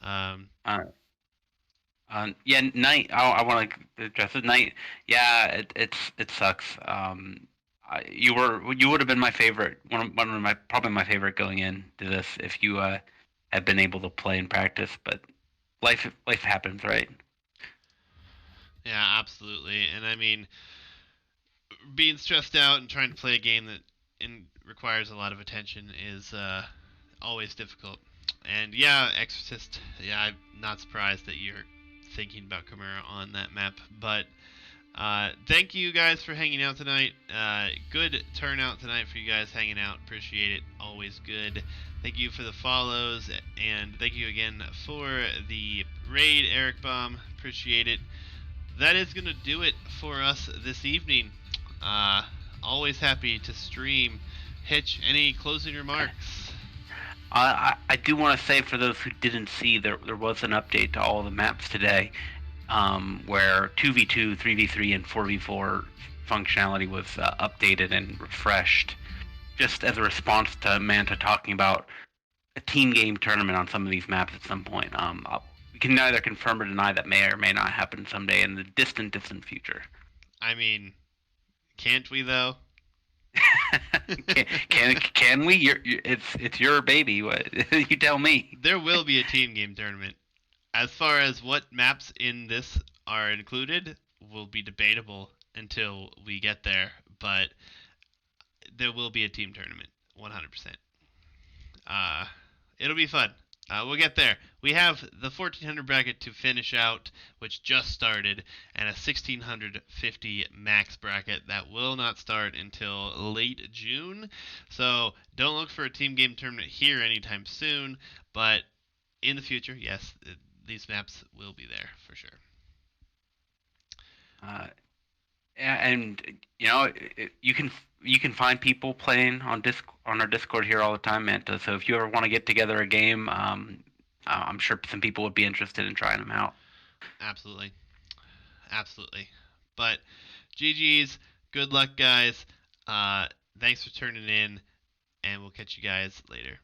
Um, uh, yeah, night. I want to address it. Night. Yeah, it sucks. You would have been my favorite. One of my probably my favorite going into this if you had been able to play and practice. But life happens, right? yeah, absolutely. And I mean, being stressed out and trying to play a game that requires a lot of attention is always difficult. And yeah, Exorcist. Yeah, I'm not surprised that you're thinking about Chimera on that map. But thank you guys for hanging out tonight. Good turnout tonight for you guys hanging out. Appreciate it. Always good. Thank you for the follows, and thank you again for the raid, Eric Bomb. Appreciate it. That is going to do it for us this evening. Uh, Always happy to stream. Hitch, any closing remarks? I do want to say for those who didn't see, there was an update to all the maps today, where 2v2, 3v3, and 4v4 functionality was updated and refreshed, just as a response to Manta talking about a team game tournament on some of these maps at some point. We can neither confirm or deny that may or may not happen someday in the distant future. I mean, can't we though? can we? It's your baby. What you tell me. There will be a team game tournament. As far as what maps in this are included will be debatable until we get there, but there will be a team tournament, 100%. Uh, it'll be fun. We'll get there. We have the 1400 bracket to finish out, which just started, and a 1650 max bracket that will not start until late June. So don't look for a team game tournament here anytime soon, but in the future, yes, these maps will be there for sure. Uh, and you can find people playing on our Discord here all the time, Manta. So if you ever want to get together a game, I'm sure some people would be interested in trying them out. Absolutely. Absolutely. But GG's, good luck, guys. Uh, Thanks for turning in, and we'll catch you guys later.